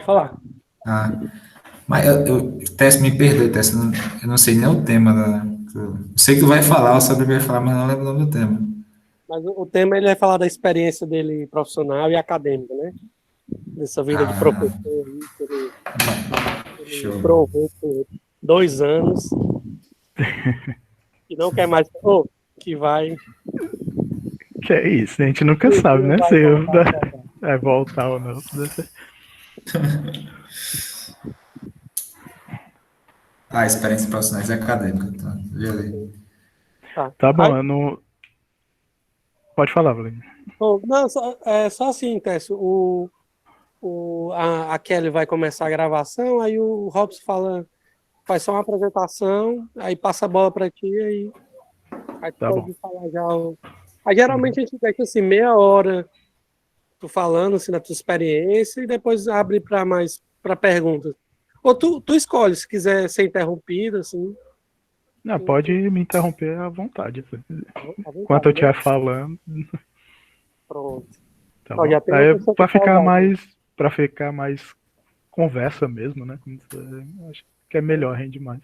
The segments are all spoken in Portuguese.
falar. Ah, mas Tess, me perdoe, Tess, eu não sei nem o tema eu sei que tu vai falar, eu sabe o que vai falar, mas não lembro o nome do tema. Mas o tema ele vai falar da experiência dele profissional e acadêmica, né? Dessa vida de Ah, professor aí, que ele show. provou por 2 anos e não quer mais, ou que Que é isso, a gente nunca um sabe, dia né? vai Se voltar a jogar. vai voltar ou não. Ah, experiência profissionais e acadêmica, tá? Tá. Tá Aí, bom, eu não. Pode falar, Vladimir. bom, não, só assim, Técio, a Kelly vai começar a gravação, aí o Robson faz só uma apresentação, aí passa a bola para ti, aí tu Tá bom. pode falar já. Aí geralmente a gente deixa assim, meia hora tu falando assim, da tua experiência e depois abre para perguntas. Ou tu escolhe, se quiser ser interrompido, assim, Não, pode me interromper à vontade. à Enquanto vontade, eu né? estiver falando, Pronto. tá Ó, bom? já tem uma Aí pessoa que tá já. para ficar mais conversa mesmo, né? Acho que é melhor, rende mais.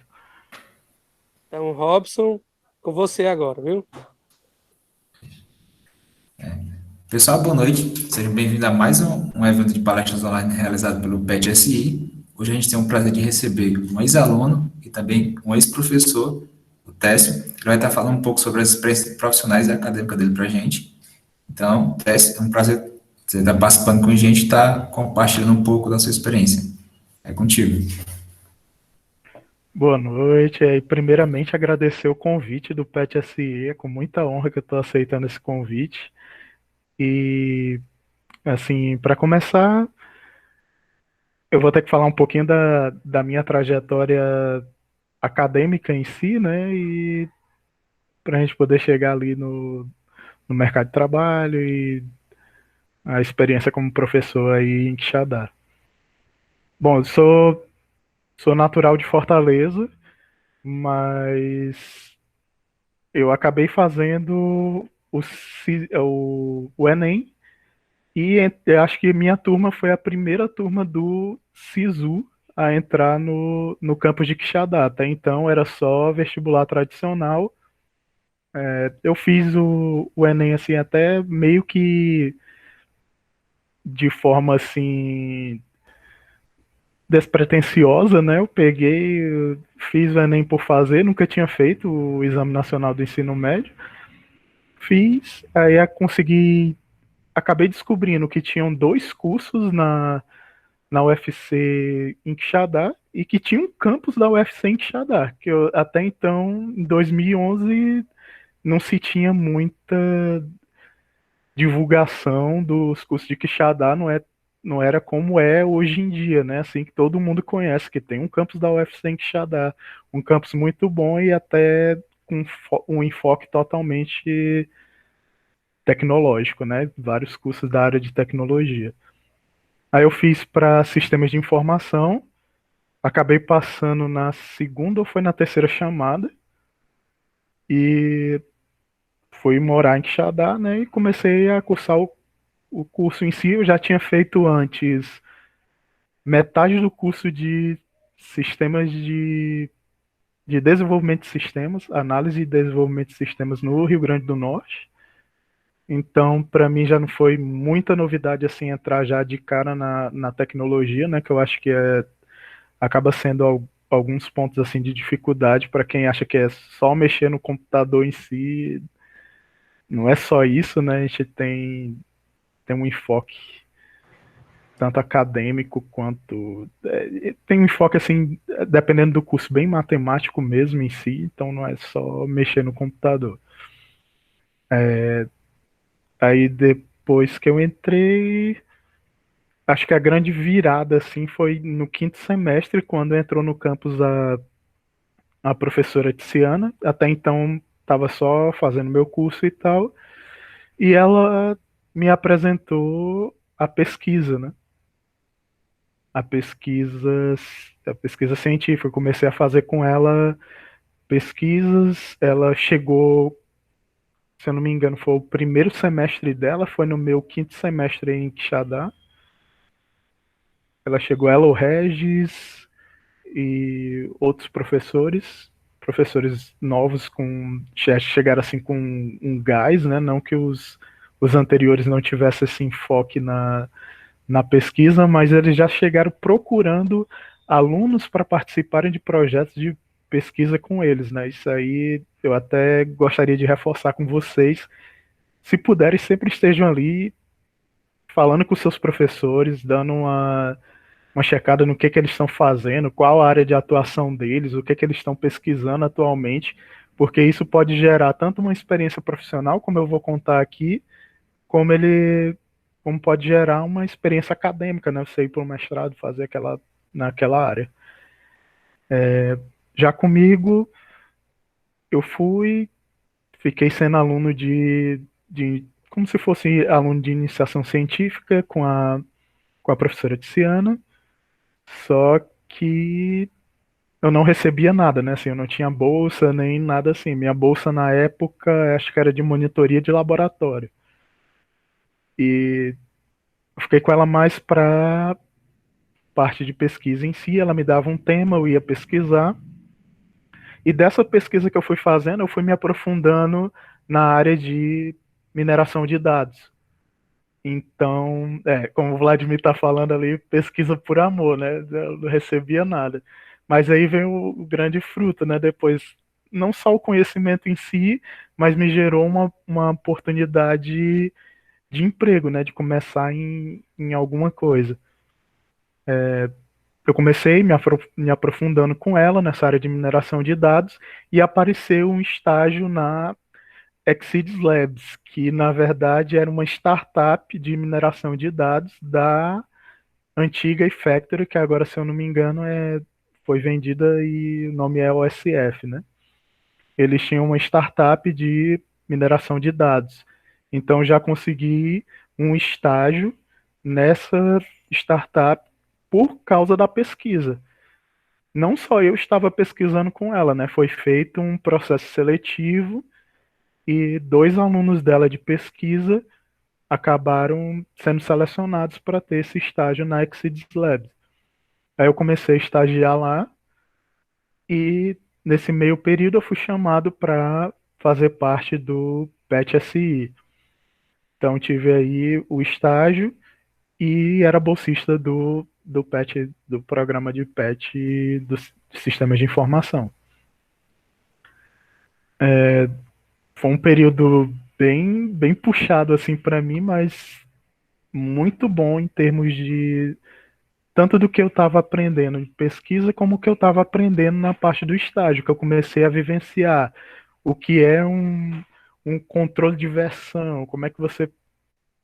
Então, Robson, com você agora, viu? Pessoal, boa noite. Sejam bem-vindos a mais um evento de palestras online realizado pelo PET SI. Hoje a gente tem o prazer de receber um ex-aluno e também um ex-professor, o Técio, que vai estar falando um pouco sobre as experiências profissionais e acadêmicas dele para a gente. Então, Técio, é um prazer você estar participando com a gente e estar compartilhando um pouco da sua experiência. É contigo. Boa noite. E primeiramente agradecer o convite do PET SE, é com muita honra que eu estou aceitando esse convite. E assim, para começar, eu vou ter que falar um pouquinho da minha trajetória acadêmica em si, né? E para a gente poder chegar ali no mercado de trabalho e a experiência como professor aí em Quixadá. Bom, sou natural de Fortaleza, mas eu acabei fazendo o Enem e eu acho que minha turma foi a primeira turma do SISU a entrar no campus de Quixadá. Até então era só vestibular tradicional. Eu fiz o Enem assim até meio que de forma assim despretensiosa, né? Eu peguei, fiz o Enem por fazer, nunca tinha feito o Exame Nacional do Ensino Médio. Fiz, aí consegui, acabei descobrindo que tinham dois cursos na UFC em Quixadá e que tinha um campus da UFC em Quixadá, que até então, em 2011, não se tinha muita divulgação dos cursos de Quixadá, não era como é hoje em dia, né? Assim que todo mundo conhece, que tem um campus da UFC em Quixadá, um campus muito bom e até com um enfoque totalmente tecnológico, né? Vários cursos da área de tecnologia. Aí eu fiz para sistemas de informação, acabei passando na segunda ou foi na terceira chamada e fui morar em Quixadá, né? E comecei a cursar o curso em si. Eu já tinha feito antes metade do curso de sistemas de desenvolvimento de sistemas, análise e desenvolvimento de sistemas no Rio Grande do Norte. Então, para mim já não foi muita novidade assim entrar já de cara na tecnologia, né? Que eu acho que acaba sendo alguns pontos assim de dificuldade para quem acha que é só mexer no computador em si. Não é só isso, né? A gente tem um enfoque tanto acadêmico quanto tem um enfoque assim, dependendo do curso, bem matemático mesmo em si, então não é só mexer no computador. Aí depois que eu entrei, acho que a grande virada assim foi no quinto semestre, quando entrou no campus a professora Tiziana. Até então estava só fazendo meu curso e tal, e ela me apresentou a pesquisa, né? A pesquisa, a pesquisa científica. Eu comecei a fazer com ela pesquisas. Ela chegou, se eu não me engano, foi o primeiro semestre dela, foi no meu quinto semestre em Quixadá. ela chegou, ela, o Regis e outros professores novos chegaram assim com um gás, né? Não que os anteriores não tivessem esse enfoque na pesquisa, mas eles já chegaram procurando alunos para participarem de projetos de pesquisa com eles, né? Isso aí eu até gostaria de reforçar com vocês. Se puderem, sempre estejam ali falando com seus professores, dando uma checada no que eles estão fazendo, qual a área de atuação deles, o que eles estão pesquisando atualmente, porque isso pode gerar tanto uma experiência profissional, como eu vou contar aqui, como como pode gerar uma experiência acadêmica, né? Você ir para o mestrado, fazer naquela área. Já comigo, eu fiquei sendo aluno como se fosse aluno de iniciação científica com a professora Tiziana, só que eu não recebia nada, né? Assim, eu não tinha bolsa nem nada assim. Minha bolsa na época, acho que era de monitoria de laboratório. E eu fiquei com ela mais para parte de pesquisa em si. Ela me dava um tema, eu ia pesquisar. E dessa pesquisa que eu fui fazendo, eu fui me aprofundando na área de mineração de dados. Então, como o Vladimir está falando ali, pesquisa por amor, né? Eu não recebia nada. Mas aí vem o grande fruto, né? Depois, não só o conhecimento em si, mas me gerou uma oportunidade de emprego, né? De começar em alguma coisa. Eu comecei me aprofundando com ela nessa área de mineração de dados e apareceu um estágio na Exceeds Labs, que na verdade era uma startup de mineração de dados da antiga eFactory, que agora, se eu não me engano, foi vendida e o nome é OSF, né? Eles tinham uma startup de mineração de dados. Então já consegui um estágio nessa startup por causa da pesquisa. Não só eu estava pesquisando com ela, né? Foi feito um processo seletivo e 2 alunos dela de pesquisa acabaram sendo selecionados para ter esse estágio na Exceeds Labs. Aí eu comecei a estagiar lá e nesse meio período eu fui chamado para fazer parte do PET SI. Então tive aí o estágio e era bolsista do PET, do programa de PET dos sistemas de informação. Foi um período bem puxado assim para mim, mas muito bom em termos de tanto do que eu estava aprendendo de pesquisa, como o que eu estava aprendendo na parte do estágio, que eu comecei a vivenciar o que é um controle de versão, como é que você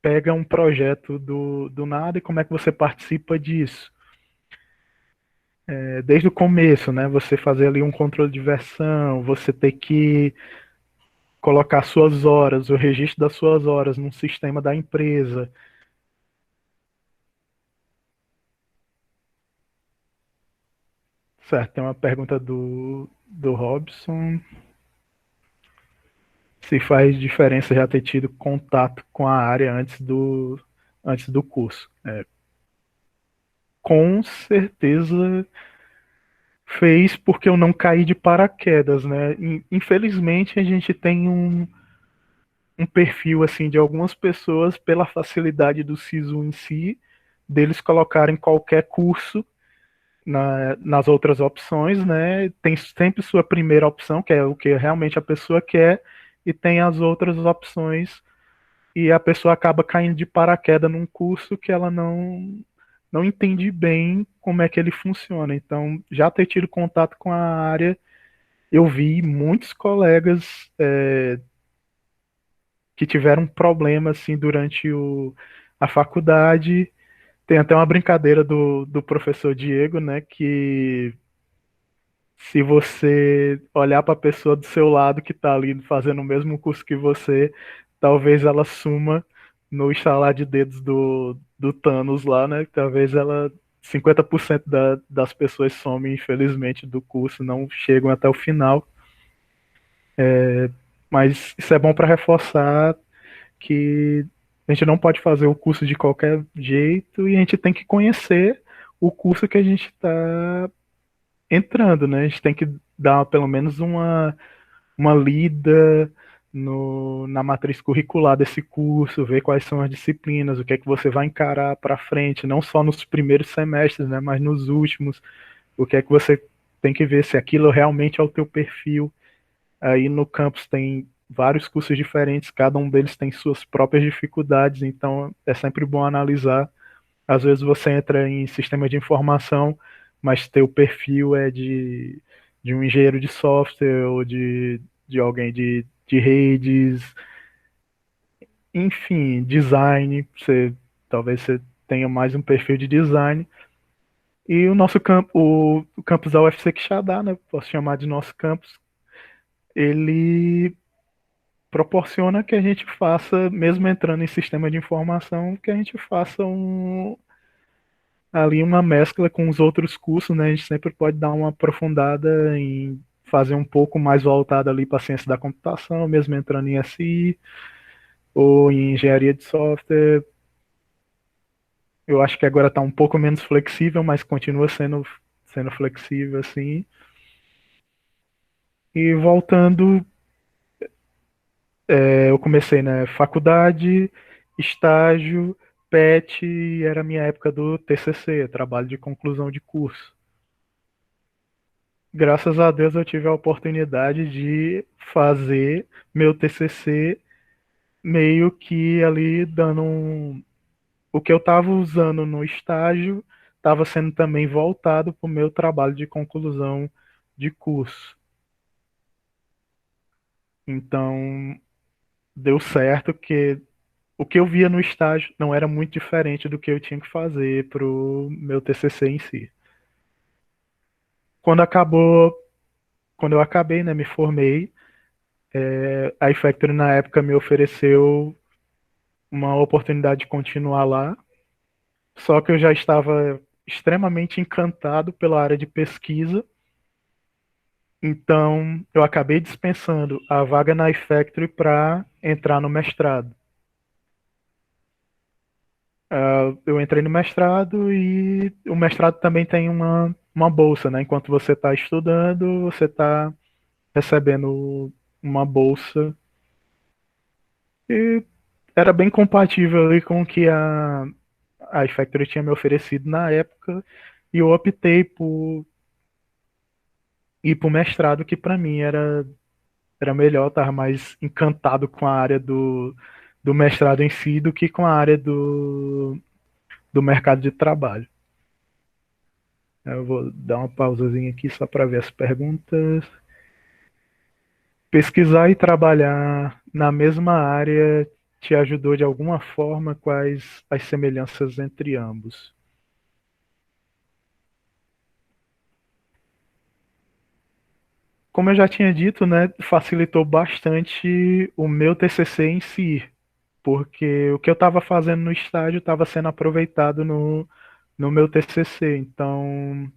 pega um projeto do nada e como é que você participa disso. Desde o começo, né? Você fazer ali um controle de versão, você ter que colocar suas horas, o registro das suas horas num sistema da empresa. Certo, tem uma pergunta do Robson. Se faz diferença já ter tido contato com a área antes do curso. Com certeza fez, porque eu não caí de paraquedas, né? Infelizmente a gente tem um perfil assim de algumas pessoas pela facilidade do SISU em si, deles colocarem qualquer curso nas outras opções, né? Tem sempre sua primeira opção, que é o que realmente a pessoa quer, e tem as outras opções, e a pessoa acaba caindo de paraquedas num curso que ela não entende bem como é que ele funciona. Então, já ter tido contato com a área, eu vi muitos colegas que tiveram problema assim durante a faculdade. Tem até uma brincadeira do professor Diego, né, que se você olhar para a pessoa do seu lado que está ali fazendo o mesmo curso que você, talvez ela suma no estalar de dedos do Thanos lá, né? Talvez 50% das pessoas somem, infelizmente, do curso, não chegam até o final. Mas isso é bom para reforçar que a gente não pode fazer o curso de qualquer jeito e a gente tem que conhecer o curso que a gente está entrando, né? A gente tem que dar pelo menos uma lida na matriz curricular desse curso, ver quais são as disciplinas, o que é que você vai encarar para frente, não só nos primeiros semestres, né, mas nos últimos, o que é que você tem que ver se aquilo realmente é o teu perfil. Aí no campus tem vários cursos diferentes, cada um deles tem suas próprias dificuldades, então é sempre bom analisar. Às vezes você entra em sistema de informação, mas teu perfil é de um engenheiro de software ou de alguém de redes, enfim, design. Talvez você tenha mais um perfil de design. E o nosso o campus da UFC Quixadá, né, posso chamar de nosso campus, ele proporciona que a gente faça, mesmo entrando em sistema de informação, que a gente faça ali uma mescla com os outros cursos, né? A gente sempre pode dar uma aprofundada em fazer um pouco mais voltado ali para a ciência da computação, mesmo entrando em SI ou em engenharia de software. Eu acho que agora está um pouco menos flexível, mas continua sendo flexível assim. E voltando, eu comecei na faculdade, estágio, PET, e era a minha época do TCC, trabalho de conclusão de curso. Graças a Deus eu tive a oportunidade de fazer meu TCC meio que ali dando o que eu estava usando no estágio estava sendo também voltado para o meu trabalho de conclusão de curso. Então deu certo que o que eu via no estágio não era muito diferente do que eu tinha que fazer para o meu TCC em si. Quando acabou, quando eu acabei, né, me formei, a iFactory na época me ofereceu uma oportunidade de continuar lá, só que eu já estava extremamente encantado pela área de pesquisa, então eu acabei dispensando a vaga na iFactory para entrar no mestrado. Eu entrei no mestrado e o mestrado também tem uma bolsa, né? Enquanto você está estudando, você está recebendo uma bolsa. E era bem compatível ali com o que a iFactory tinha me oferecido na época. E eu optei por ir para o mestrado, que para mim era melhor, estava mais encantado com a área do mestrado em si do que com a área do mercado de trabalho. Eu vou dar uma pausazinha aqui só para ver as perguntas. Pesquisar e trabalhar na mesma área te ajudou de alguma forma? Quais as semelhanças entre ambos? Como eu já tinha dito, né, facilitou bastante o meu TCC em si, porque o que eu estava fazendo no estágio estava sendo aproveitado no meu TCC. Então,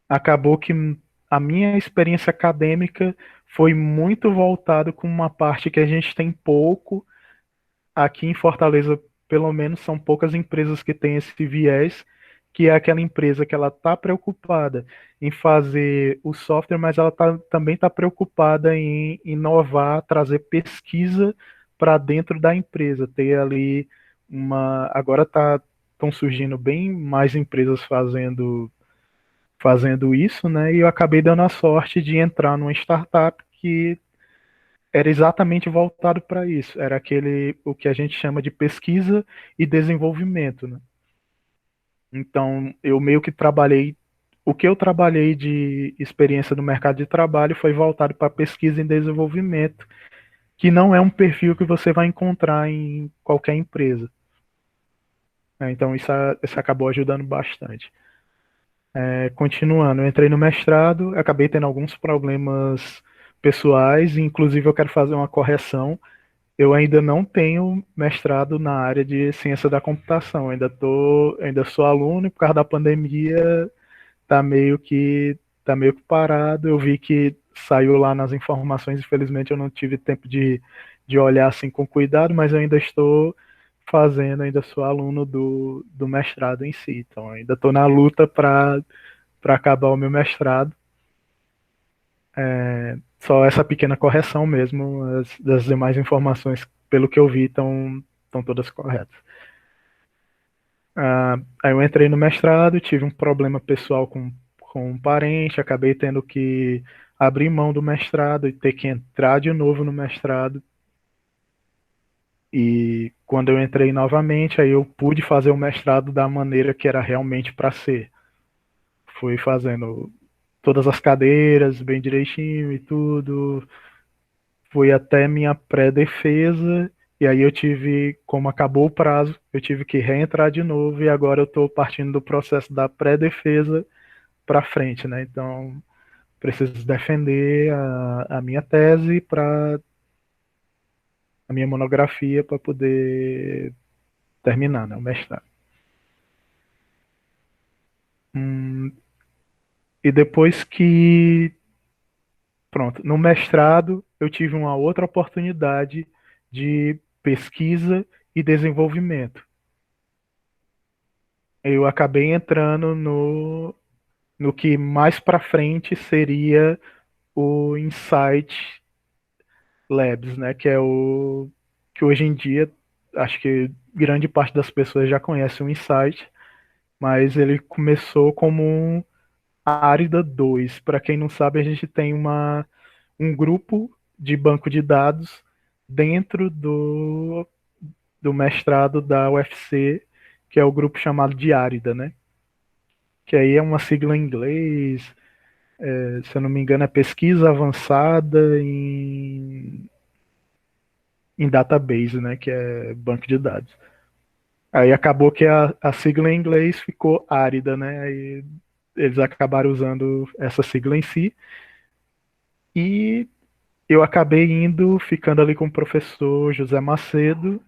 acabou que a minha experiência acadêmica foi muito voltado com uma parte que a gente tem pouco aqui em Fortaleza, pelo menos são poucas empresas que têm esse viés, que é aquela empresa que ela está preocupada em fazer o software, mas ela também está preocupada em inovar, trazer pesquisa para dentro da empresa, ter ali agora estão surgindo bem mais empresas fazendo isso, né? E eu acabei dando a sorte de entrar numa startup que era exatamente voltado para isso. Era o que a gente chama de pesquisa e desenvolvimento, né? Então, eu meio que o que eu trabalhei de experiência no mercado de trabalho foi voltado para pesquisa e desenvolvimento, que não é um perfil que você vai encontrar em qualquer empresa. Então, isso acabou ajudando bastante. Continuando, eu entrei no mestrado, acabei tendo alguns problemas pessoais, inclusive eu quero fazer uma correção. Eu ainda não tenho mestrado na área de ciência da computação, ainda sou aluno e por causa da pandemia tá meio que parado. Eu vi que saiu lá nas informações, infelizmente eu não tive tempo de olhar assim com cuidado, mas eu ainda estou fazendo, ainda sou aluno do mestrado em si. Então, ainda estou na luta para acabar o meu mestrado. Só essa pequena correção mesmo, das demais informações, pelo que eu vi, estão todas corretas. Aí eu entrei no mestrado, tive um problema pessoal com um parente, acabei tendo que abrir mão do mestrado e ter que entrar de novo no mestrado. E quando eu entrei novamente, aí eu pude fazer o mestrado da maneira que era realmente para ser. Fui fazendo todas as cadeiras bem direitinho e tudo. Fui até minha pré-defesa, e aí eu tive, como acabou o prazo, eu tive que reentrar de novo, e agora eu estou partindo do processo da pré-defesa para frente, né? Então, preciso defender a minha tese para a minha monografia para poder terminar, né, o mestrado. E depois que, pronto, no mestrado eu tive uma outra oportunidade de pesquisa e desenvolvimento. Eu acabei entrando no que mais para frente seria o Insight Labs, né, que é o que hoje em dia acho que grande parte das pessoas já conhece o Insight, mas ele começou como um Arida 2. Para quem não sabe, a gente tem um grupo de banco de dados dentro do mestrado da UFC, que é o grupo chamado de Arida, né? Que aí é uma sigla em inglês, se eu não me engano, é pesquisa avançada em database, né? Que é banco de dados. Aí acabou que a sigla em inglês ficou Árida, né? Aí eles acabaram usando essa sigla em si. E eu acabei ficando ali com o professor José Macedo,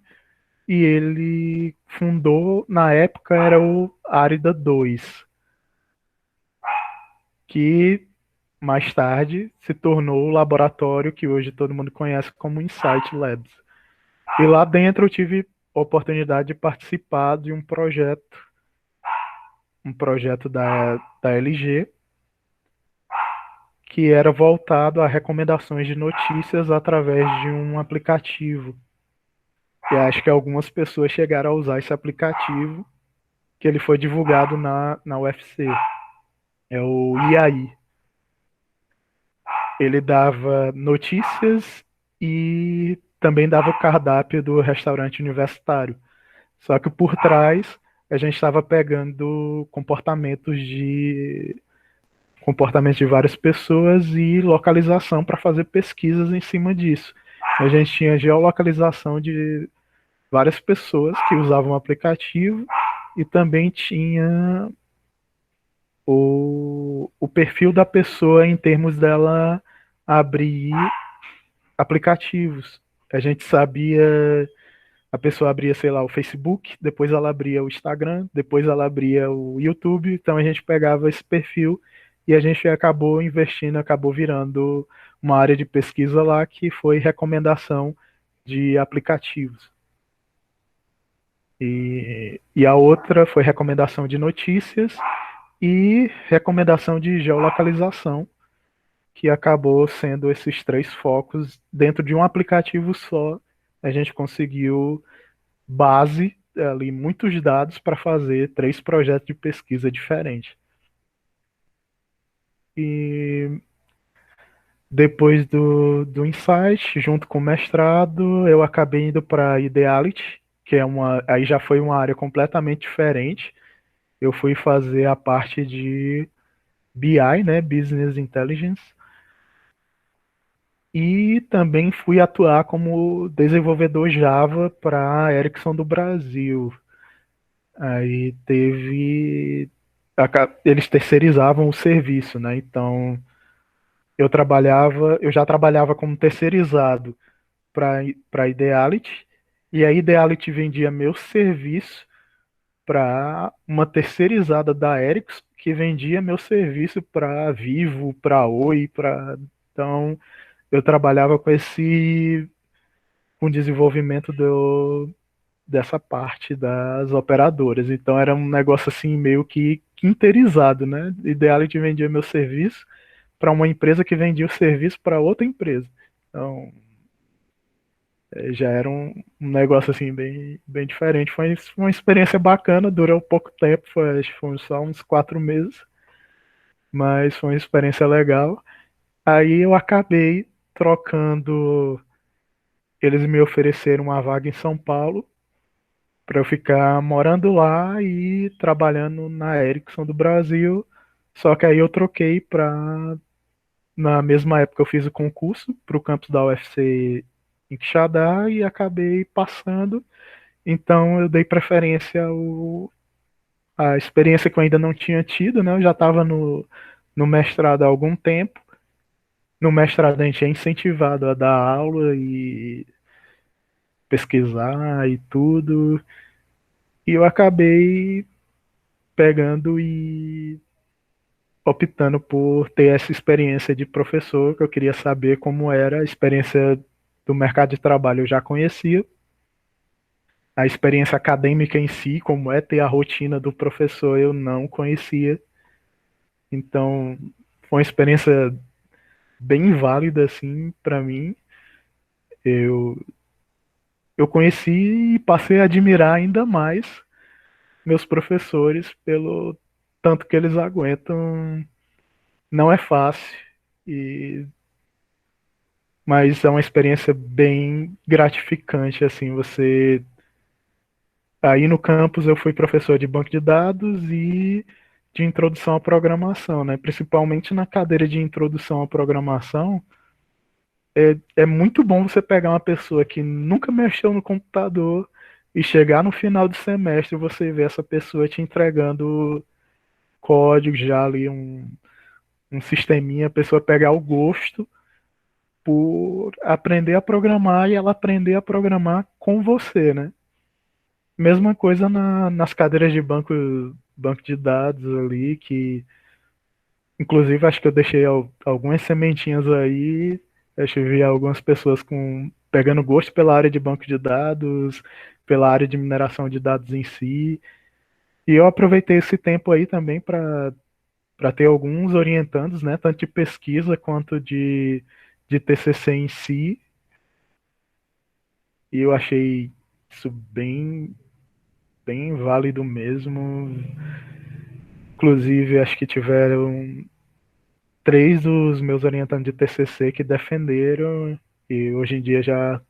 e ele fundou, na época era o Árida 2, que mais tarde se tornou o laboratório que hoje todo mundo conhece como Insight Labs. E lá dentro eu tive a oportunidade de participar de um projeto da LG, que era voltado a recomendações de notícias através de um aplicativo. E acho que algumas pessoas chegaram a usar esse aplicativo, que ele foi divulgado na UFC. É o IAI. Ele dava notícias e também dava o cardápio do restaurante universitário. Só que por trás a gente estava pegando comportamentos de várias pessoas e localização para fazer pesquisas em cima disso. A gente tinha geolocalização de várias pessoas que usavam o aplicativo e também tinha o perfil da pessoa em termos dela abrir aplicativos. A gente sabia, a pessoa abria, sei lá, o Facebook, depois ela abria o Instagram, depois ela abria o YouTube, então a gente pegava esse perfil e a gente acabou investindo, acabou virando uma área de pesquisa lá que foi recomendação de aplicativos. E a outra foi recomendação de notícias e recomendação de geolocalização, que acabou sendo esses três focos dentro de um aplicativo só. A gente conseguiu base ali, muitos dados para fazer 3 projetos de pesquisa diferentes. E depois do Insight, junto com o mestrado, eu acabei indo para Ideality, que aí já foi uma área completamente diferente. Eu fui fazer a parte de BI, né, Business Intelligence, e também fui atuar como desenvolvedor Java para a Ericsson do Brasil. Aí eles terceirizavam o serviço, né? Então eu já trabalhava como terceirizado para a Ideality, e a Ideality vendia meu serviço para uma terceirizada da Ericsson, que vendia meu serviço para Vivo, para Oi, então eu trabalhava com desenvolvimento dessa parte das operadoras. Então era um negócio assim meio que quinteirizado, né? Ideality vendia meu serviço para uma empresa que vendia o serviço para outra empresa. Então já era um negócio assim bem diferente. Foi uma experiência bacana, durou pouco tempo, acho que foram só uns 4 meses, mas foi uma experiência legal. Aí eu acabei trocando, eles me ofereceram uma vaga em São Paulo para eu ficar morando lá e trabalhando na Ericsson do Brasil. Só que aí eu troquei para, na mesma época eu fiz o concurso para o campus da UFC em Quixadá e acabei passando. Então eu dei preferência à experiência que eu ainda não tinha tido, né? Eu já estava no mestrado há algum tempo. No mestrado a gente é incentivado a dar aula e pesquisar e tudo. E eu acabei pegando e optando por ter essa experiência de professor, que eu queria saber como era a experiência do mercado de trabalho. Eu já conhecia a experiência acadêmica em si, como é ter a rotina do professor, eu não conhecia. Então, foi uma experiência bem válida assim para mim. Eu eu conheci e passei a admirar ainda mais meus professores pelo tanto que eles aguentam. Não é fácil, e mas é uma experiência bem gratificante assim, você aí no campus eu fui professor de banco de dados e de introdução à programação, né? Principalmente na cadeira de introdução à programação, é muito bom você pegar uma pessoa que nunca mexeu no computador e chegar no final do semestre e você ver essa pessoa te entregando código já ali, um sisteminha, a pessoa pegar o gosto por aprender a programar e ela aprender a programar com você, né? Mesma coisa nas cadeiras de banco de dados ali, que inclusive acho que eu deixei algumas sementinhas aí, acho que eu vi algumas pessoas pegando gosto pela área de banco de dados, pela área de mineração de dados em si. E eu aproveitei esse tempo aí também para ter alguns orientandos, né, tanto de pesquisa quanto de TCC em si. E eu achei isso bem válido mesmo. Inclusive, acho que tiveram 3 dos meus orientandos de TCC que defenderam e hoje em dia já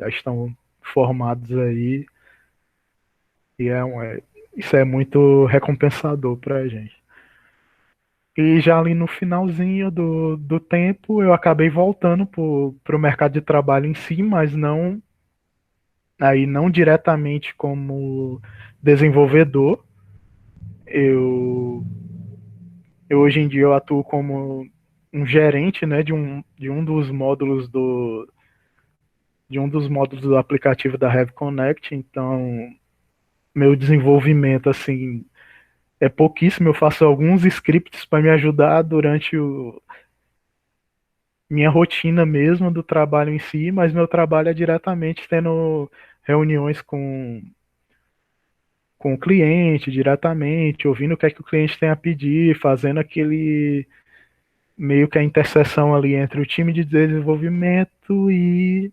estão formados aí. E isso é muito recompensador para a gente. E já ali no finalzinho do tempo, eu acabei voltando para o mercado de trabalho em si, mas não diretamente como desenvolvedor. Eu, eu hoje em dia eu atuo como um gerente, né, de um dos módulos do aplicativo da Heavy Connect. Então, meu desenvolvimento assim é pouquíssimo. Eu faço alguns scripts para me ajudar durante minha rotina mesmo do trabalho em si, mas meu trabalho é diretamente tendo reuniões com o cliente, diretamente, ouvindo o que é que o cliente tem a pedir, fazendo aquele meio que a interseção ali entre o time de desenvolvimento e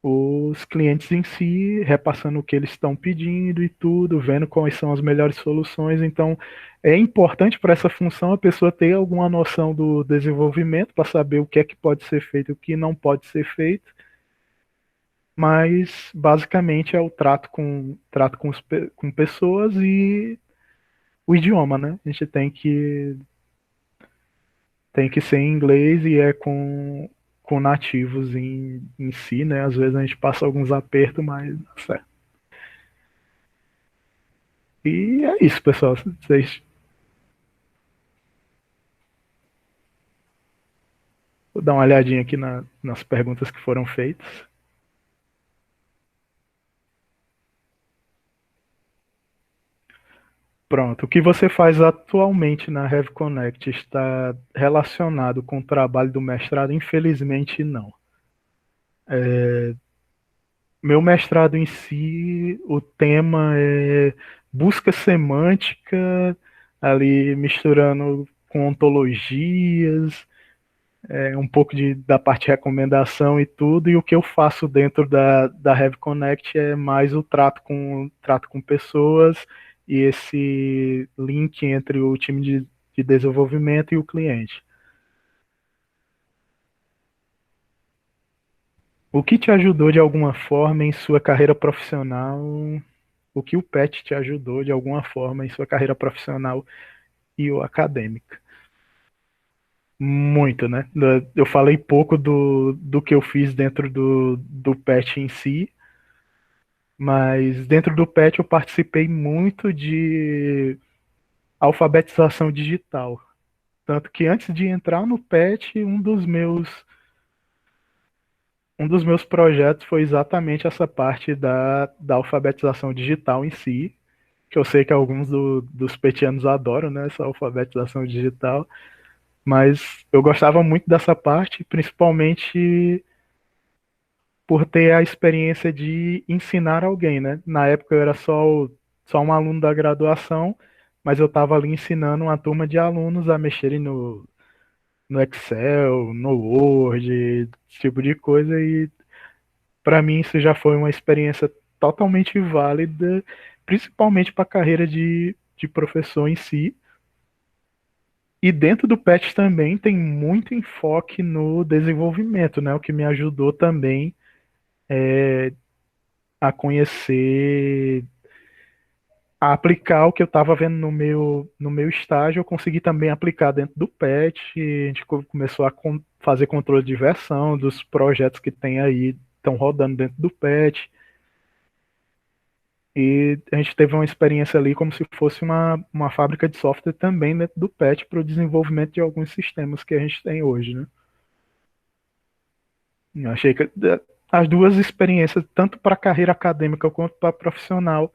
os clientes em si, repassando o que eles estão pedindo e tudo, vendo quais são as melhores soluções. Então, é importante para essa função a pessoa ter alguma noção do desenvolvimento para saber o que é que pode ser feito e o que não pode ser feito. Mas, basicamente, é o trato com pessoas e o idioma, né? A gente tem que ser em inglês e é com nativos em si, né? Às vezes a gente passa alguns apertos, mas dá certo. E é isso, pessoal. Vocês... Vou dar uma olhadinha aqui nas perguntas que foram feitas. Pronto. O que você faz atualmente na Heavy Connect está relacionado com o trabalho do mestrado? Infelizmente, não. Meu mestrado em si, o tema é busca semântica, ali misturando com ontologias, um pouco da parte de recomendação e tudo, e o que eu faço dentro da Heavy Connect é mais o trato com pessoas e esse link entre o time de desenvolvimento e o cliente. O que te ajudou de alguma forma em sua carreira profissional? O que o PET te ajudou de alguma forma em sua carreira profissional e ou acadêmica? Muito, né? Eu falei pouco do que eu fiz dentro do PET em si, mas dentro do PET eu participei muito de alfabetização digital. Tanto que antes de entrar no PET, um dos meus projetos foi exatamente essa parte da alfabetização digital em si, que eu sei que alguns dos petianos adoram, né, essa alfabetização digital, mas eu gostava muito dessa parte, principalmente por ter a experiência de ensinar alguém, né? Na época eu era só um aluno da graduação, mas eu estava ali ensinando uma turma de alunos a mexerem no Excel, no Word, esse tipo de coisa, e para mim isso já foi uma experiência totalmente válida, principalmente para a carreira de professor em si. E dentro do PET também tem muito enfoque no desenvolvimento, né? O que me ajudou também a conhecer, a aplicar o que eu estava vendo no meu estágio, eu consegui também aplicar dentro do PET. A gente começou a fazer controle de versão dos projetos que tem aí, estão rodando dentro do PET. E a gente teve uma experiência ali como se fosse uma fábrica de software também dentro do PET para o desenvolvimento de alguns sistemas que a gente tem hoje, né? Eu achei que as duas experiências, tanto para a carreira acadêmica quanto para profissional,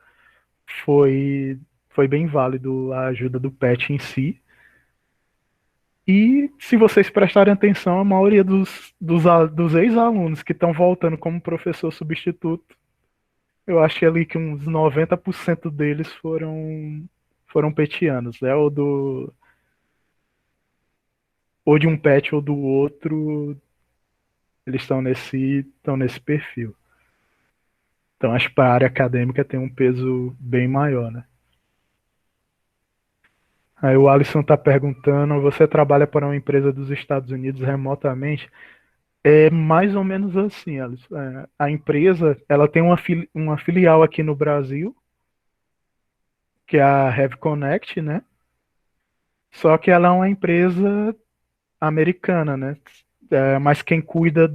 foi, foi bem válido a ajuda do PET em si. E se vocês prestarem atenção, a maioria dos ex-alunos que estão voltando como professor substituto, eu achei ali que uns 90% deles foram petianos, né? Ou de um pet ou do outro, eles estão nesse perfil. Então acho que para a área acadêmica tem um peso bem maior, né? Aí o Alisson está perguntando, você trabalha para uma empresa dos Estados Unidos remotamente? É mais ou menos assim, Alisson. A empresa, ela tem uma filial aqui no Brasil, que é a Heavy Connect, né? Só que ela é uma empresa americana, né? Mas quem cuida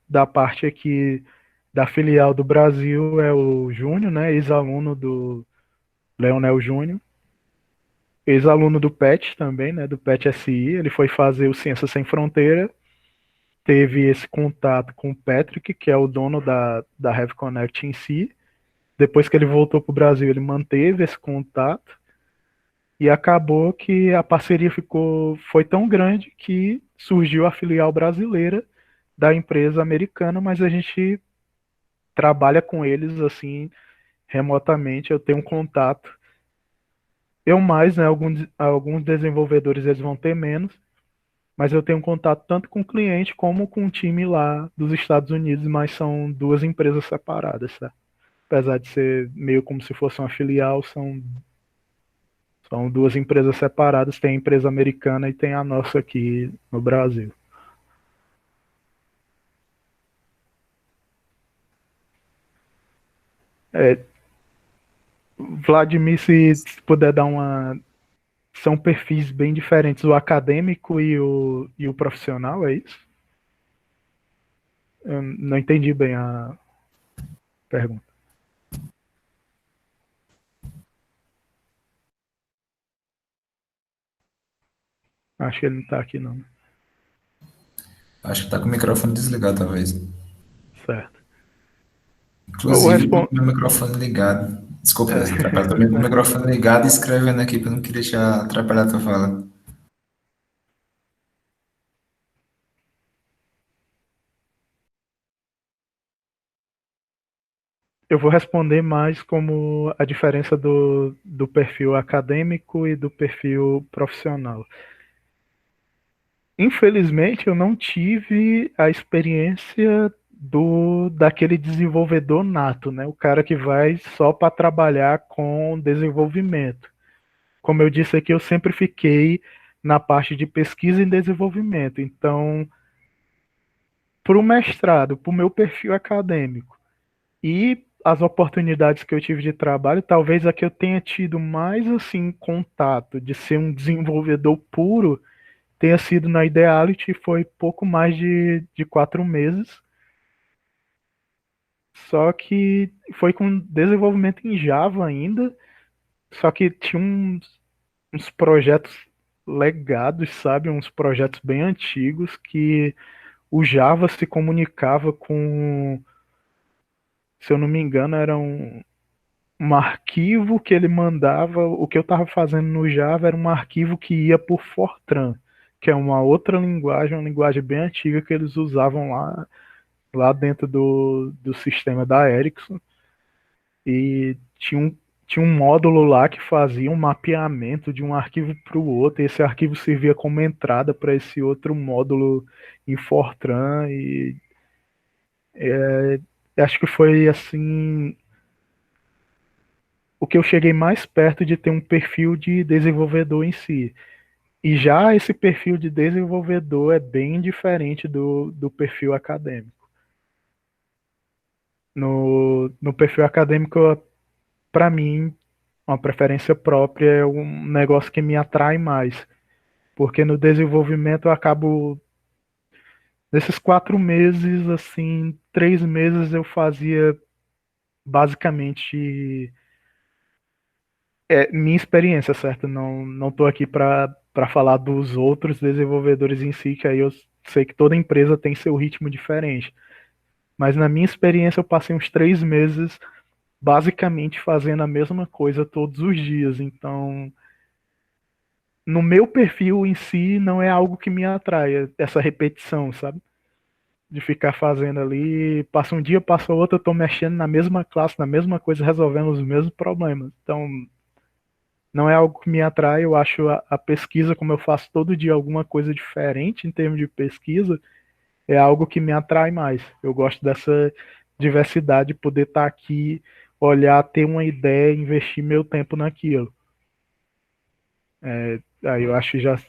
da parte aqui da filial do Brasil é o Júnior, né? Ex-aluno do Leonel Júnior. Ex-aluno do PET também, né? Do PET SI. Ele foi fazer o Ciência Sem Fronteira. Teve esse contato com o Patrick, que é o dono da Heavy Connect em si. Depois que ele voltou para o Brasil, ele manteve esse contato. E acabou que a parceria foi tão grande que surgiu a filial brasileira da empresa americana, mas a gente trabalha com eles assim remotamente. Eu tenho um contato. Eu mais, né? Alguns desenvolvedores eles vão ter menos, mas eu tenho um contato tanto com o cliente como com o time lá dos Estados Unidos, mas são duas empresas separadas, tá? Apesar de ser meio como se fosse uma filial, são duas empresas separadas, tem a empresa americana e tem a nossa aqui no Brasil. É, Vladimir, se puder dar uma. São perfis bem diferentes, o acadêmico e o profissional, é isso? Eu não entendi bem a pergunta. Acho que ele não está aqui, não. Acho que tá com o microfone desligado, talvez. Certo. O Inclusive, tô respon... com o meu microfone ligado. Desculpa, é, Deus, atrapalhar. Também com o microfone ligado e escrevendo aqui para não querer deixar atrapalhar a tua fala. Eu vou responder mais como a diferença do perfil acadêmico e do perfil profissional. Infelizmente, eu não tive a experiência daquele desenvolvedor nato, né? O cara que vai só para trabalhar com desenvolvimento. Como eu disse aqui, eu sempre fiquei na parte de pesquisa e desenvolvimento. Então, para o mestrado, para o meu perfil acadêmico e as oportunidades que eu tive de trabalho, talvez a que eu tenha tido mais assim contato de ser um desenvolvedor puro tenha sido na Ideality, foi pouco mais de 4 meses. Só que foi com desenvolvimento em Java ainda, só que tinha uns projetos legados, sabe? Uns projetos bem antigos que o Java se comunicava com, se eu não me engano, era um arquivo que ele mandava. O que eu estava fazendo no Java era um arquivo que ia por Fortran, que é uma outra linguagem, uma linguagem bem antiga que eles usavam lá dentro do sistema da Ericsson. E tinha um módulo lá que fazia um mapeamento de um arquivo para o outro, e esse arquivo servia como entrada para esse outro módulo em Fortran, e acho que foi assim o que eu cheguei mais perto de ter um perfil de desenvolvedor em si. E já esse perfil de desenvolvedor é bem diferente do perfil acadêmico. No perfil acadêmico, para mim, uma preferência própria é um negócio que me atrai mais. Porque no desenvolvimento eu acabo, nesses 4 meses, assim, 3 meses eu fazia basicamente minha experiência, certo? Não estou aqui para falar dos outros desenvolvedores em si, que aí eu sei que toda empresa tem seu ritmo diferente. Mas na minha experiência eu passei uns 3 meses basicamente fazendo a mesma coisa todos os dias. Então, no meu perfil em si, não é algo que me atrai, essa repetição, sabe? De ficar fazendo ali, passa um dia, passa outro, eu tô mexendo na mesma classe, na mesma coisa, resolvendo os mesmos problemas. Então, não é algo que me atrai, eu acho a pesquisa, como eu faço todo dia alguma coisa diferente em termos de pesquisa, é algo que me atrai mais. Eu gosto dessa diversidade, poder estar aqui, olhar, ter uma ideia, investir meu tempo naquilo. Aí eu acho que já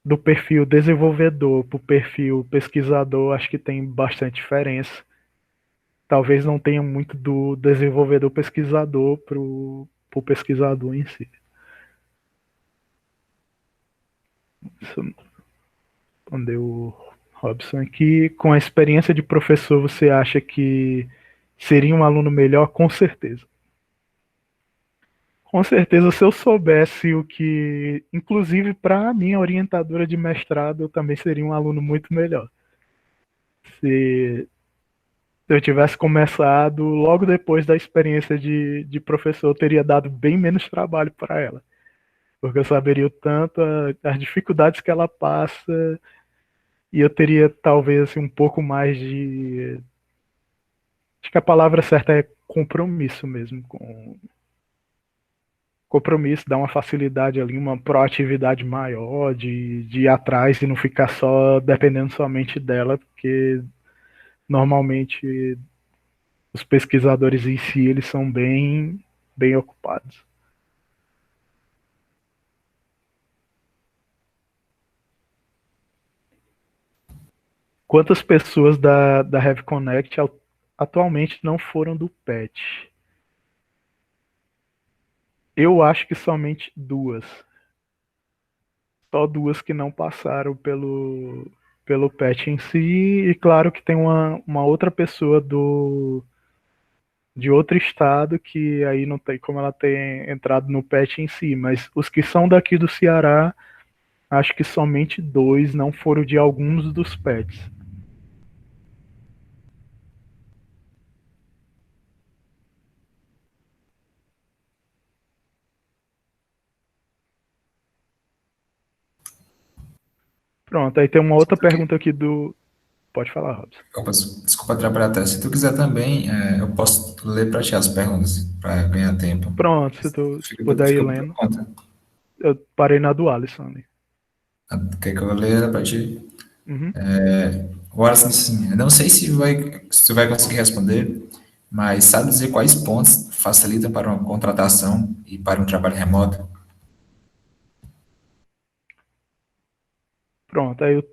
do perfil desenvolvedor para o perfil pesquisador, acho que tem bastante diferença. Talvez não tenha muito do desenvolvedor pesquisador para o pesquisador em si. Respondeu Robson aqui. Com a experiência de professor, você acha que seria um aluno melhor? Com certeza. Com certeza, se eu soubesse o que, inclusive para a minha orientadora de mestrado, eu também seria um aluno muito melhor. Se eu tivesse começado logo depois da experiência de professor, eu teria dado bem menos trabalho para ela, porque eu saberia o tanto as dificuldades que ela passa, e eu teria talvez assim, um pouco mais de. Acho que a palavra certa é compromisso mesmo, com compromisso, dar uma facilidade ali, uma proatividade maior de ir atrás e não ficar só dependendo somente dela, porque normalmente os pesquisadores em si, eles são bem ocupados. Quantas pessoas da Heavy Connect atualmente não foram do PET? Eu acho que somente duas. Só duas que não passaram pelo PET em si. E claro que tem uma outra pessoa de outro estado que aí não tem como ela ter entrado no PET em si. Mas os que são daqui do Ceará, acho que somente dois não foram de alguns dos PETs. Pronto, aí tem uma outra pergunta aqui Pode falar, Robson. Opa, desculpa atrapalhar até. Se tu quiser também, eu posso ler para ti as perguntas, para ganhar tempo. Pronto, se tu puder ir Fica por lendo. conta. Eu parei na do Alisson ali. Quer que eu leia para ti? Uhum. Agora, assim, eu não sei se tu vai conseguir responder, mas sabe dizer quais pontos facilitam para uma contratação e para um trabalho remoto? Pronto, aí o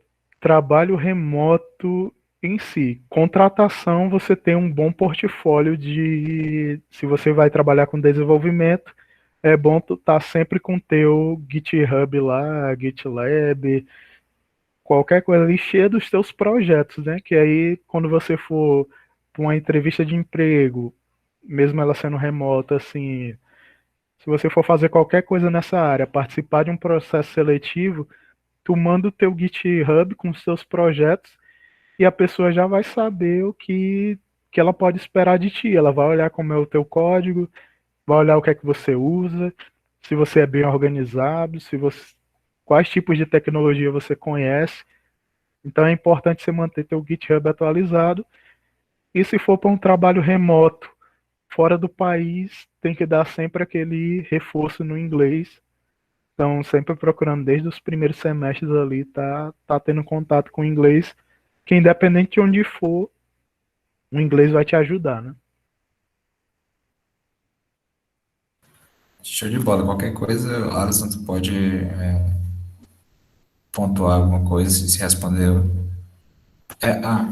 trabalho remoto em si. Contratação, você tem um bom portfólio de. Se você vai trabalhar com desenvolvimento, é bom tu estar sempre com teu GitHub lá, GitLab, qualquer coisa ali cheia dos teus projetos, né? Que aí, quando você for para uma entrevista de emprego, mesmo ela sendo remota, assim, se você for fazer qualquer coisa nessa área, participar de um processo seletivo, tu manda o teu GitHub com os seus projetos e a pessoa já vai saber que ela pode esperar de ti. Ela vai olhar como é o teu código, vai olhar o que é que você usa, se você é bem organizado, se você, quais tipos de tecnologia você conhece. Então é importante você manter teu GitHub atualizado. E se for para um trabalho remoto, fora do país, tem que dar sempre aquele reforço no inglês. Então, sempre procurando desde os primeiros semestres ali, tá tendo contato com o inglês, que independente de onde for, o inglês vai te ajudar, né? Show de bola. Qualquer coisa, Alisson, tu pode pontuar alguma coisa se respondeu.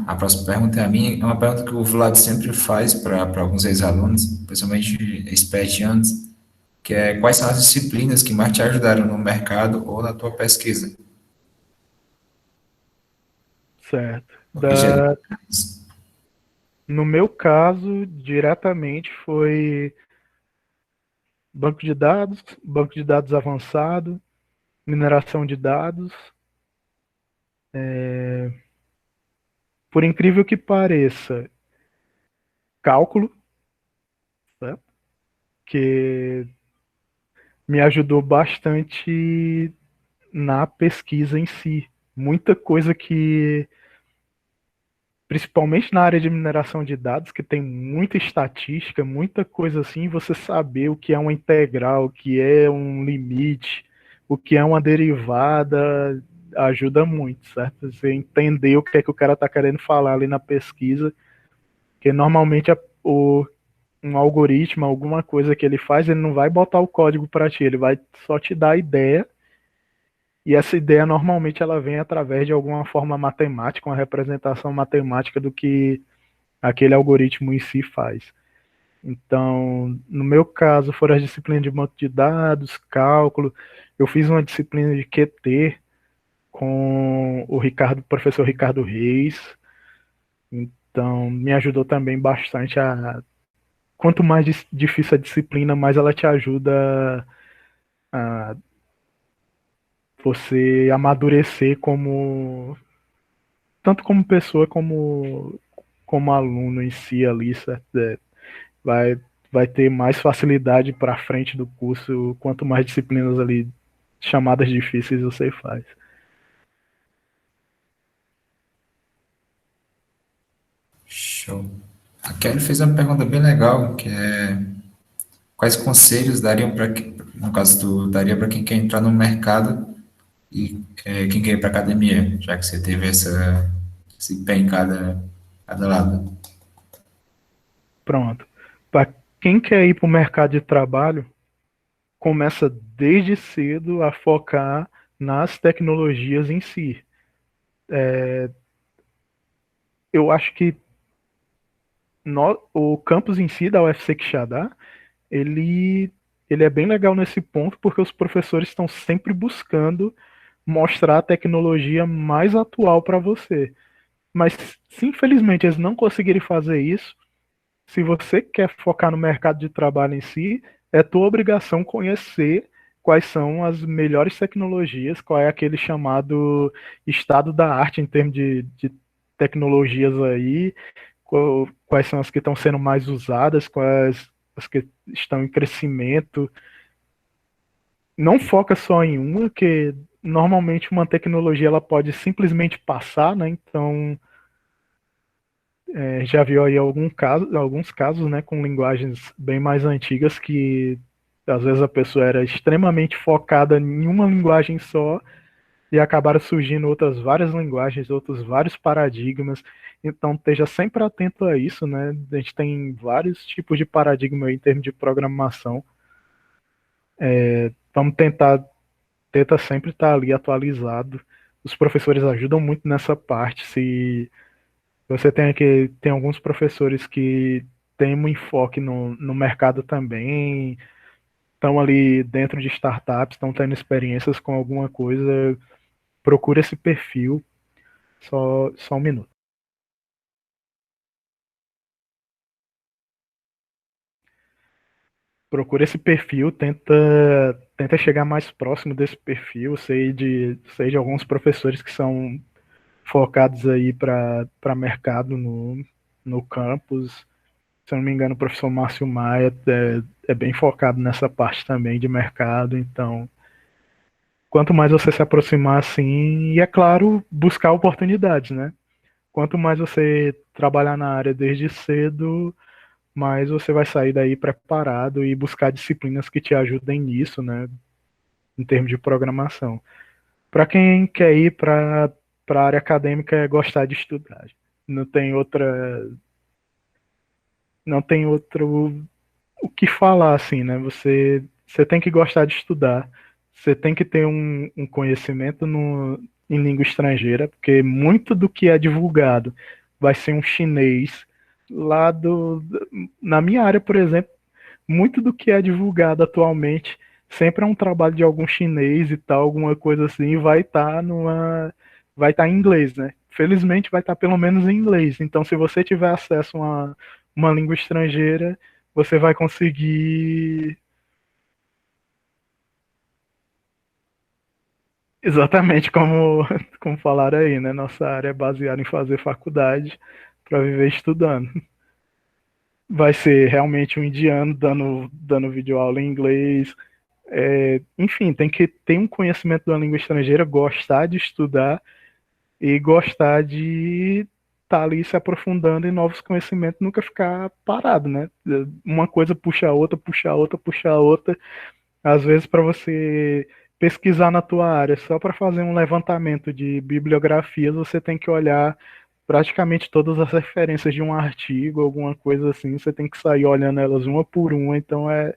A próxima pergunta é a minha. É uma pergunta que o Vlad sempre faz para alguns ex-alunos, principalmente experientes, que é quais são as disciplinas que mais te ajudaram no mercado ou na tua pesquisa? Certo. Porque já, No meu caso, diretamente foi banco de dados avançado, mineração de dados. Por incrível que pareça, cálculo, né? Que me ajudou bastante na pesquisa em si. Muita coisa que, principalmente na área de mineração de dados, que tem muita estatística, muita coisa assim, você saber o que é uma integral, o que é um limite, o que é uma derivada, ajuda muito, certo? Você entender o que é que o cara está querendo falar ali na pesquisa, porque normalmente um algoritmo, alguma coisa que ele faz, ele não vai botar o código para ti, ele vai só te dar a ideia. E essa ideia normalmente ela vem através de alguma forma matemática, uma representação matemática do que aquele algoritmo em si faz. Então, no meu caso, foram as disciplinas de banco de dados, cálculo. Eu fiz uma disciplina de QT com o professor Ricardo Reis. Então, me ajudou também bastante a. Quanto mais difícil a disciplina, mais ela te ajuda a você amadurecer como tanto como pessoa como aluno em si ali, certo? Vai, vai ter mais facilidade para frente do curso, quanto mais disciplinas ali chamadas difíceis você faz. show. A Kelly fez uma pergunta bem legal, que é quais conselhos dariam para, no caso, tu daria para quem quer entrar no mercado e quem quer ir para academia, já que você teve esse pé em cada lado. Pronto. Para quem quer ir para o mercado de trabalho, começa desde cedo a focar nas tecnologias em si. Eu acho que o campus em si da UFC Quixadá, ele, ele é bem legal nesse ponto, porque os professores estão sempre buscando mostrar a tecnologia mais atual para você. Mas, se infelizmente eles não conseguirem fazer isso, se você quer focar no mercado de trabalho em si, é tua obrigação conhecer quais são as melhores tecnologias, qual é aquele chamado estado da arte em termos de tecnologias aí, quais são as que estão sendo mais usadas, quais as que estão em crescimento. Não foca só em uma, que normalmente uma tecnologia ela pode simplesmente passar, né? Então Já viu aí alguns casos, né, com linguagens bem mais antigas que às vezes a pessoa era extremamente focada em uma linguagem só e acabaram surgindo outras várias linguagens, outros vários paradigmas. Então esteja sempre atento a isso, né? A gente tem vários tipos de paradigma aí em termos de programação. Vamos tenta sempre estar ali atualizado. Os professores ajudam muito nessa parte. Se você tem alguns professores que têm um enfoque no mercado também, estão ali dentro de startups, estão tendo experiências com alguma coisa, procura esse perfil. Só um minuto. Procura esse perfil, tenta chegar mais próximo desse perfil. Sei de alguns professores que são focados aí para mercado no campus. Se eu não me engano, o professor Márcio Maia é bem focado nessa parte também de mercado. Então, quanto mais você se aproximar assim, e é claro, buscar oportunidades, né? Quanto mais você trabalhar na área desde cedo, mais você vai sair daí preparado e buscar disciplinas que te ajudem nisso, né? Em termos de programação. Para quem quer ir para a área acadêmica, é gostar de estudar. Não tem outra, não tem outro o que falar assim, né? Você tem que gostar de estudar. Você tem que ter um conhecimento em língua estrangeira, porque muito do que é divulgado vai ser um chinês lá na minha área, por exemplo, muito do que é divulgado atualmente sempre é um trabalho de algum chinês e tal, alguma coisa assim, vai estar em inglês, né? Felizmente vai estar pelo menos em inglês. Então, se você tiver acesso a uma língua estrangeira, você vai conseguir exatamente como falaram aí, né? Nossa área é baseada em fazer faculdade para viver estudando. Vai ser realmente um indiano dando videoaula em inglês. Enfim, tem que ter um conhecimento da língua estrangeira, gostar de estudar e gostar de estar ali se aprofundando em novos conhecimentos, nunca ficar parado, né? Uma coisa puxa a outra, puxa a outra, puxa a outra. Às vezes, para você pesquisar na tua área, só para fazer um levantamento de bibliografias, você tem que olhar praticamente todas as referências de um artigo, alguma coisa assim, você tem que sair olhando elas uma por uma, então é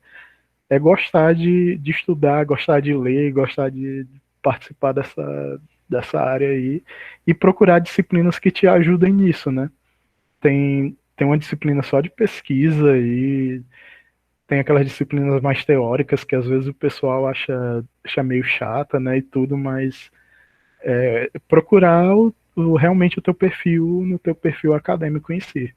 gostar de estudar, gostar de ler, gostar de participar dessa área aí e procurar disciplinas que te ajudem nisso, né? Tem uma disciplina só de pesquisa e tem aquelas disciplinas mais teóricas que às vezes o pessoal acha meio chata, né, e tudo, mas procurar realmente o teu perfil no teu perfil acadêmico em si.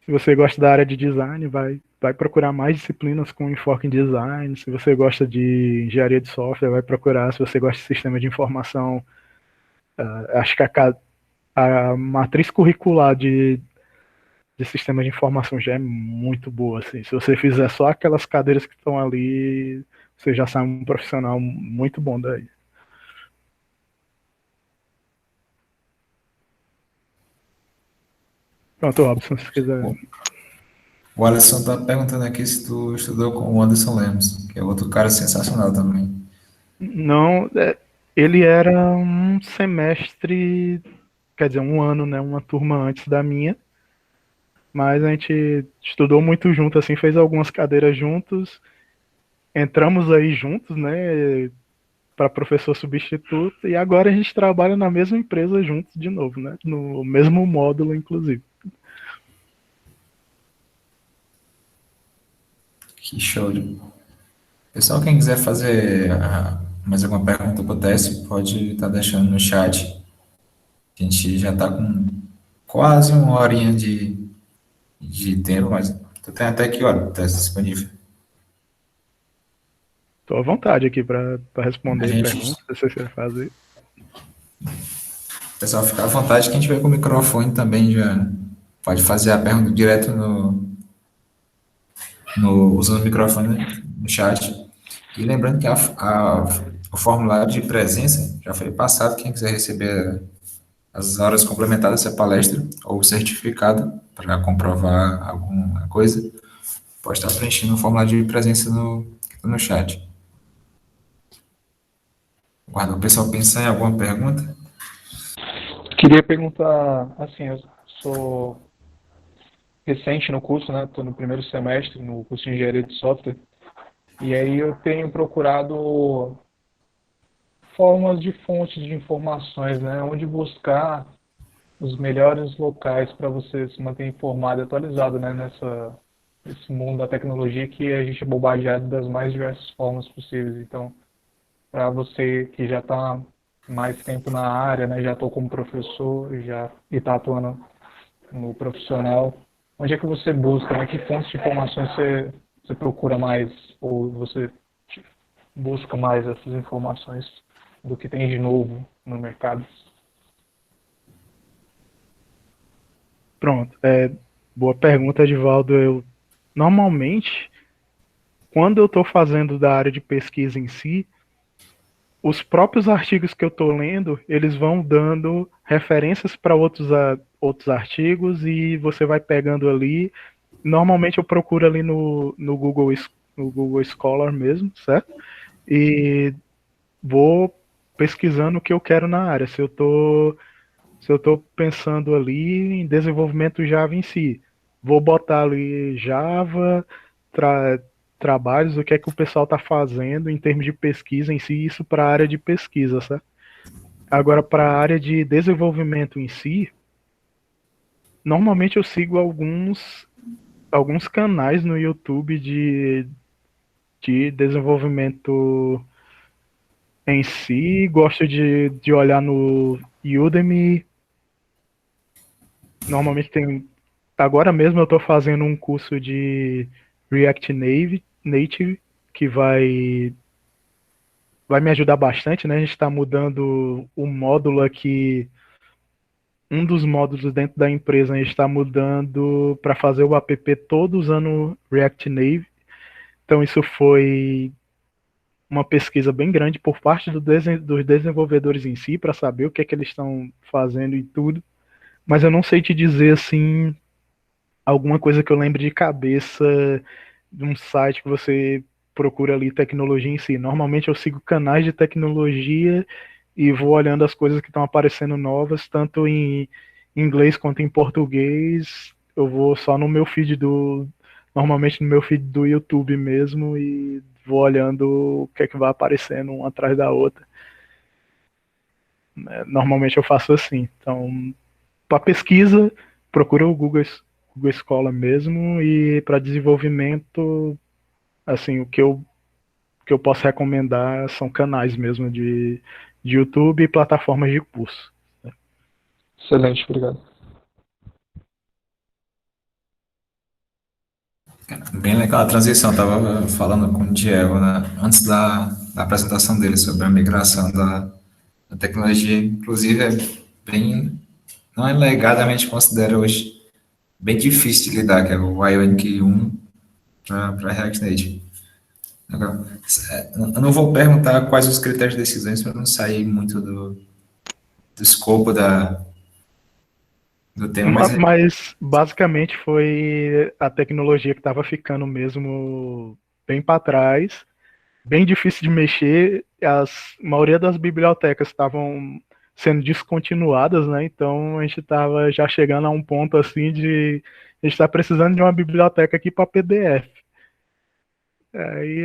Se você gosta da área de design, vai procurar mais disciplinas com enfoque em design. Se você gosta de engenharia de software, vai procurar. Se você gosta de sistema de informação, acho que a matriz curricular de sistema de informação já é muito boa. Assim. Se você fizer só aquelas cadeiras que estão ali, você já sai um profissional muito bom daí. Pronto, Robson, se quiser. O Alisson está perguntando aqui se tu estudou com o Anderson Lemos, que é outro cara sensacional também. Não, ele era um semestre, quer dizer, um ano, né? Uma turma antes da minha. Mas a gente estudou muito junto, assim, fez algumas cadeiras juntos. Entramos aí juntos, né? Para professor substituto. E agora a gente trabalha na mesma empresa juntos de novo, né? No mesmo módulo, inclusive. Que show. Pessoal, quem quiser fazer mais alguma pergunta para o Técio, pode estar deixando no chat. A gente já está com quase uma horinha de tempo, mas tu tem até que hora, Técio, disponível. Estou à vontade aqui para responder gente, perguntas, se você fazer. Pessoal, fica à vontade. Quem tiver com o microfone também já pode fazer a pergunta direto usando o microfone no chat. E lembrando que o formulário de presença já foi passado. Quem quiser receber as horas complementares dessa palestra ou certificado para comprovar alguma coisa, pode estar preenchendo o formulário de presença no chat. Guarda, o pessoal pensar em alguma pergunta? Queria perguntar, assim, eu sou recente no curso, né? Estou no primeiro semestre no curso de Engenharia de Software. E aí eu tenho procurado formas de fontes de informações, né? Onde buscar os melhores locais para você se manter informado e atualizado, né? Nesse mundo da tecnologia que a gente é bombardeado das mais diversas formas possíveis. Então, para você que já está mais tempo na área, né? Já estou como professor e está atuando no profissional, onde é que você busca, né? Que fontes de informações você procura mais ou você busca mais essas informações do que tem de novo no mercado? Pronto. Boa pergunta, Edivaldo. Eu normalmente, quando eu estou fazendo da área de pesquisa em si, os próprios artigos que eu estou lendo, eles vão dando referências para outros artigos e você vai pegando ali. Normalmente eu procuro ali no Google Scholar mesmo, certo? E vou pesquisando o que eu quero na área. Se eu tô pensando ali em desenvolvimento Java em si, vou botar ali Java, tra, trabalhos, o que é que o pessoal está fazendo em termos de pesquisa em si, isso para a área de pesquisa, certo? Agora, para a área de desenvolvimento em si, normalmente eu sigo alguns canais no YouTube de desenvolvimento em si, gosto de olhar no Udemy. Normalmente tem. Agora mesmo eu estou fazendo um curso de React Native que vai me ajudar bastante, né? A gente está mudando o módulo aqui, um dos módulos dentro da empresa, a gente está mudando para fazer o app todo usando React Native. Então isso foi uma pesquisa bem grande por parte dos desenvolvedores em si, para saber o que é que eles estão fazendo e tudo. Mas eu não sei te dizer assim alguma coisa que eu lembre de cabeça de um site que você procura ali tecnologia em si. Normalmente eu sigo canais de tecnologia e vou olhando as coisas que estão aparecendo novas, tanto em inglês quanto em português. Eu vou só no meu feed normalmente no meu feed do YouTube mesmo e vou olhando o que é que vai aparecendo uma atrás da outra. Normalmente eu faço assim. Então, para pesquisa, procura o Google Scholar mesmo e para desenvolvimento, assim, o que eu posso recomendar são canais mesmo de YouTube e plataformas de curso. Excelente, obrigado. Bem legal a transição. Estava falando com o Diego, né, antes da apresentação dele sobre a migração da tecnologia. Inclusive, não é legadamente considera hoje bem difícil de lidar, que é o Ionic 1 para React Native. Legal. Eu não vou perguntar quais os critérios de decisões para não sair muito do escopo do tema, mas Mas basicamente foi a tecnologia que estava ficando mesmo bem para trás, bem difícil de mexer. A maioria das bibliotecas estavam sendo descontinuadas, né? Então a gente estava já chegando a um ponto assim de a gente está precisando de uma biblioteca aqui para PDF. E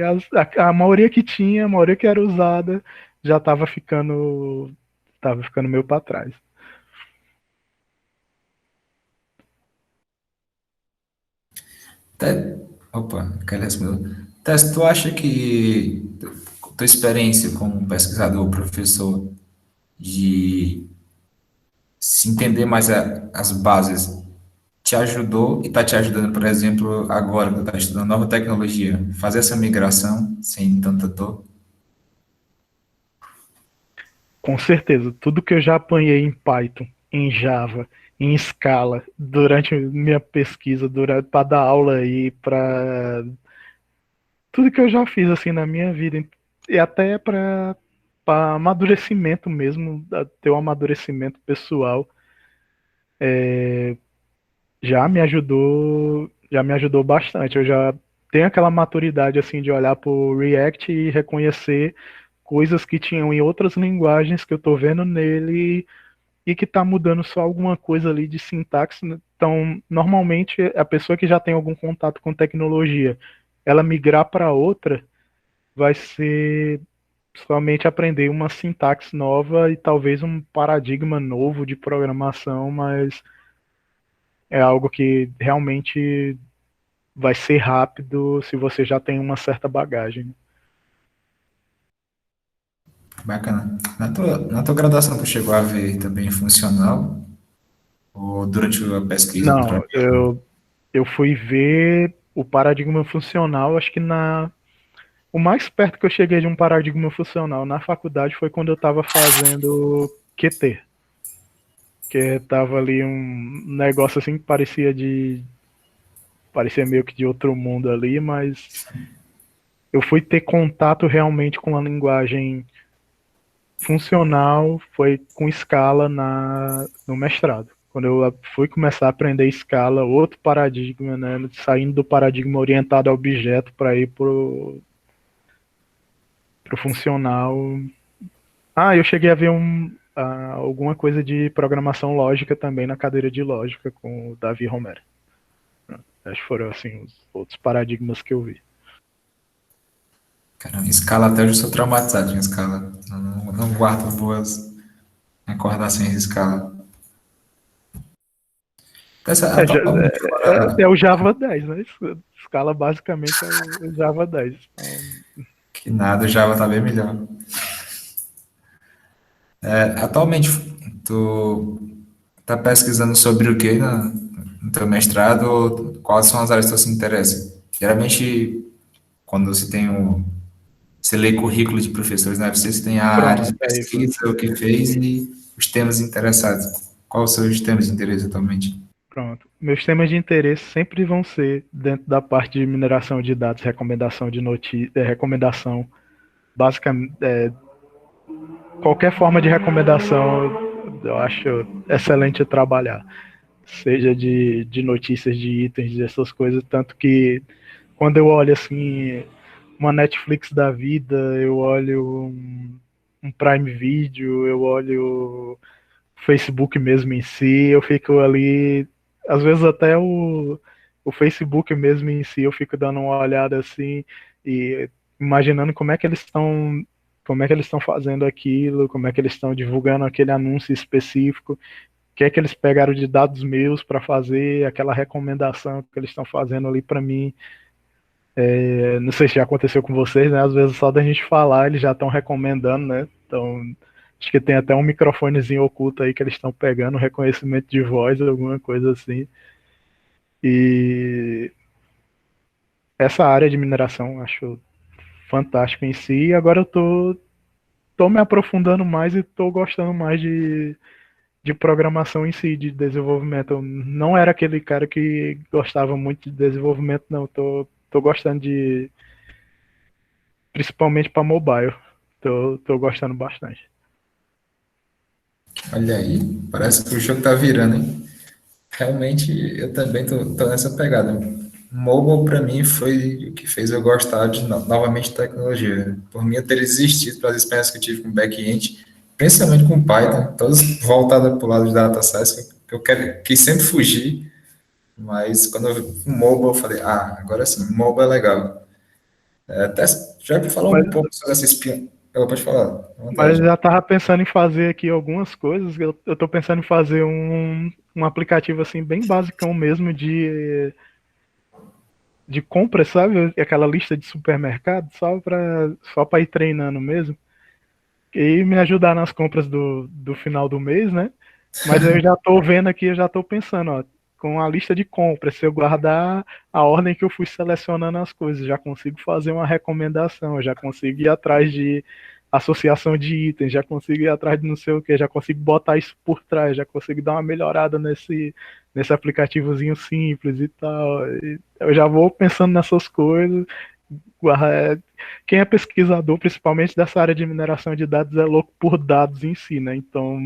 a maioria que tinha, a maioria que era usada, já estava ficando meio para trás. Opa, quero responder. Tess, tu acha que tua experiência como pesquisador, professor, de se entender mais as bases, te ajudou e está te ajudando, por exemplo, agora que tu está estudando nova tecnologia, fazer essa migração sem tanta dor? Com certeza, tudo que eu já apanhei em Python, em Java, em Scala, durante minha pesquisa, para dar aula e para tudo que eu já fiz assim na minha vida e até para para amadurecimento mesmo, ter um amadurecimento pessoal, já me ajudou bastante. Eu já tenho aquela maturidade assim de olhar para o React e reconhecer coisas que tinham em outras linguagens que eu estou vendo nele e que está mudando só alguma coisa ali de sintaxe. Então, normalmente, a pessoa que já tem algum contato com tecnologia, ela migrar para outra, vai ser somente aprender uma sintaxe nova e talvez um paradigma novo de programação, mas é algo que realmente vai ser rápido se você já tem uma certa bagagem. Bacana. Na tua graduação, tu chegou a ver também funcional? Ou durante a pesquisa? Não, eu fui ver o paradigma funcional, acho que o mais perto que eu cheguei de um paradigma funcional na faculdade foi quando eu estava fazendo QT, que tava ali um negócio assim que parecia meio que de outro mundo ali, mas eu fui ter contato realmente com a linguagem funcional, foi com Scala no mestrado. Quando eu fui começar a aprender Scala, outro paradigma, né, saindo do paradigma orientado a objeto para ir pro funcional. Eu cheguei a ver alguma coisa de programação lógica também na cadeira de lógica com o Davi Romero. Acho que foram assim os outros paradigmas que eu vi. Caramba, escala até eu já sou traumatizado em escala. Não guardo boas recordações de escala. Atualmente, É o Java 10, né? Scala basicamente é o Java 10. Então, que nada, o Java tá bem melhor. Atualmente, tu tá pesquisando sobre o que no teu mestrado? Ou quais são as áreas que tu se interessa? Geralmente, quando você tem você lê currículo de professores na UFC, você tem a área de pronto, é isso. pesquisa, o que fez e os temas interessados. Quais são os temas de interesse atualmente? Pronto. Meus temas de interesse sempre vão ser dentro da parte de mineração de dados, recomendação de notícia, recomendação, basicamente, qualquer forma de recomendação eu acho excelente trabalhar, seja de notícias, de itens, dessas coisas, tanto que quando eu olho assim uma Netflix da vida, eu olho um Prime Video, eu olho o Facebook mesmo em si, eu fico ali, às vezes até o Facebook mesmo em si, eu fico dando uma olhada assim e imaginando como é que eles estão fazendo aquilo, como é que eles estão divulgando aquele anúncio específico, o que é que eles pegaram de dados meus para fazer aquela recomendação que eles estão fazendo ali para mim. Não sei se já aconteceu com vocês, né? Às vezes só da gente falar, eles já estão recomendando, né? Então, acho que tem até um microfonezinho oculto aí que eles estão pegando, reconhecimento de voz, alguma coisa assim. E essa área de mineração eu acho fantástico em si. E agora eu tô me aprofundando mais e tô gostando mais de programação em si, de desenvolvimento. Eu não era aquele cara que gostava muito de desenvolvimento, não. Tô gostando principalmente para mobile. Tô gostando bastante. Olha aí, parece que o jogo tá virando, hein? Realmente, eu também tô nessa pegada. Mobile, para mim, foi o que fez eu gostar novamente de tecnologia. Por mim, eu teria desistido pelas experiências que eu tive com back-end, principalmente com Python, todas voltadas para o lado de data science, que eu quis sempre fugir, mas quando eu vi o mobile, eu falei, agora sim, mobile é legal. Até já para falar Mas, um pouco sobre essa espinha, eu pode falar, à mas eu vontade. já tava pensando em fazer aqui algumas coisas. Eu tô pensando em fazer um aplicativo assim bem basicão mesmo de compra, sabe? Aquela lista de supermercado, só para ir treinando mesmo. E me ajudar nas compras do final do mês, né? Mas eu já tô vendo aqui, eu já tô pensando, ó, com a lista de compras, se eu guardar a ordem que eu fui selecionando as coisas, já consigo fazer uma recomendação, eu já consigo ir atrás de associação de itens, já consigo ir atrás de não sei o que, já consigo botar isso por trás, já consigo dar uma melhorada nesse aplicativozinho simples e tal. E eu já vou pensando nessas coisas Quem é pesquisador, principalmente dessa área de mineração de dados, é louco por dados em si, né? Então,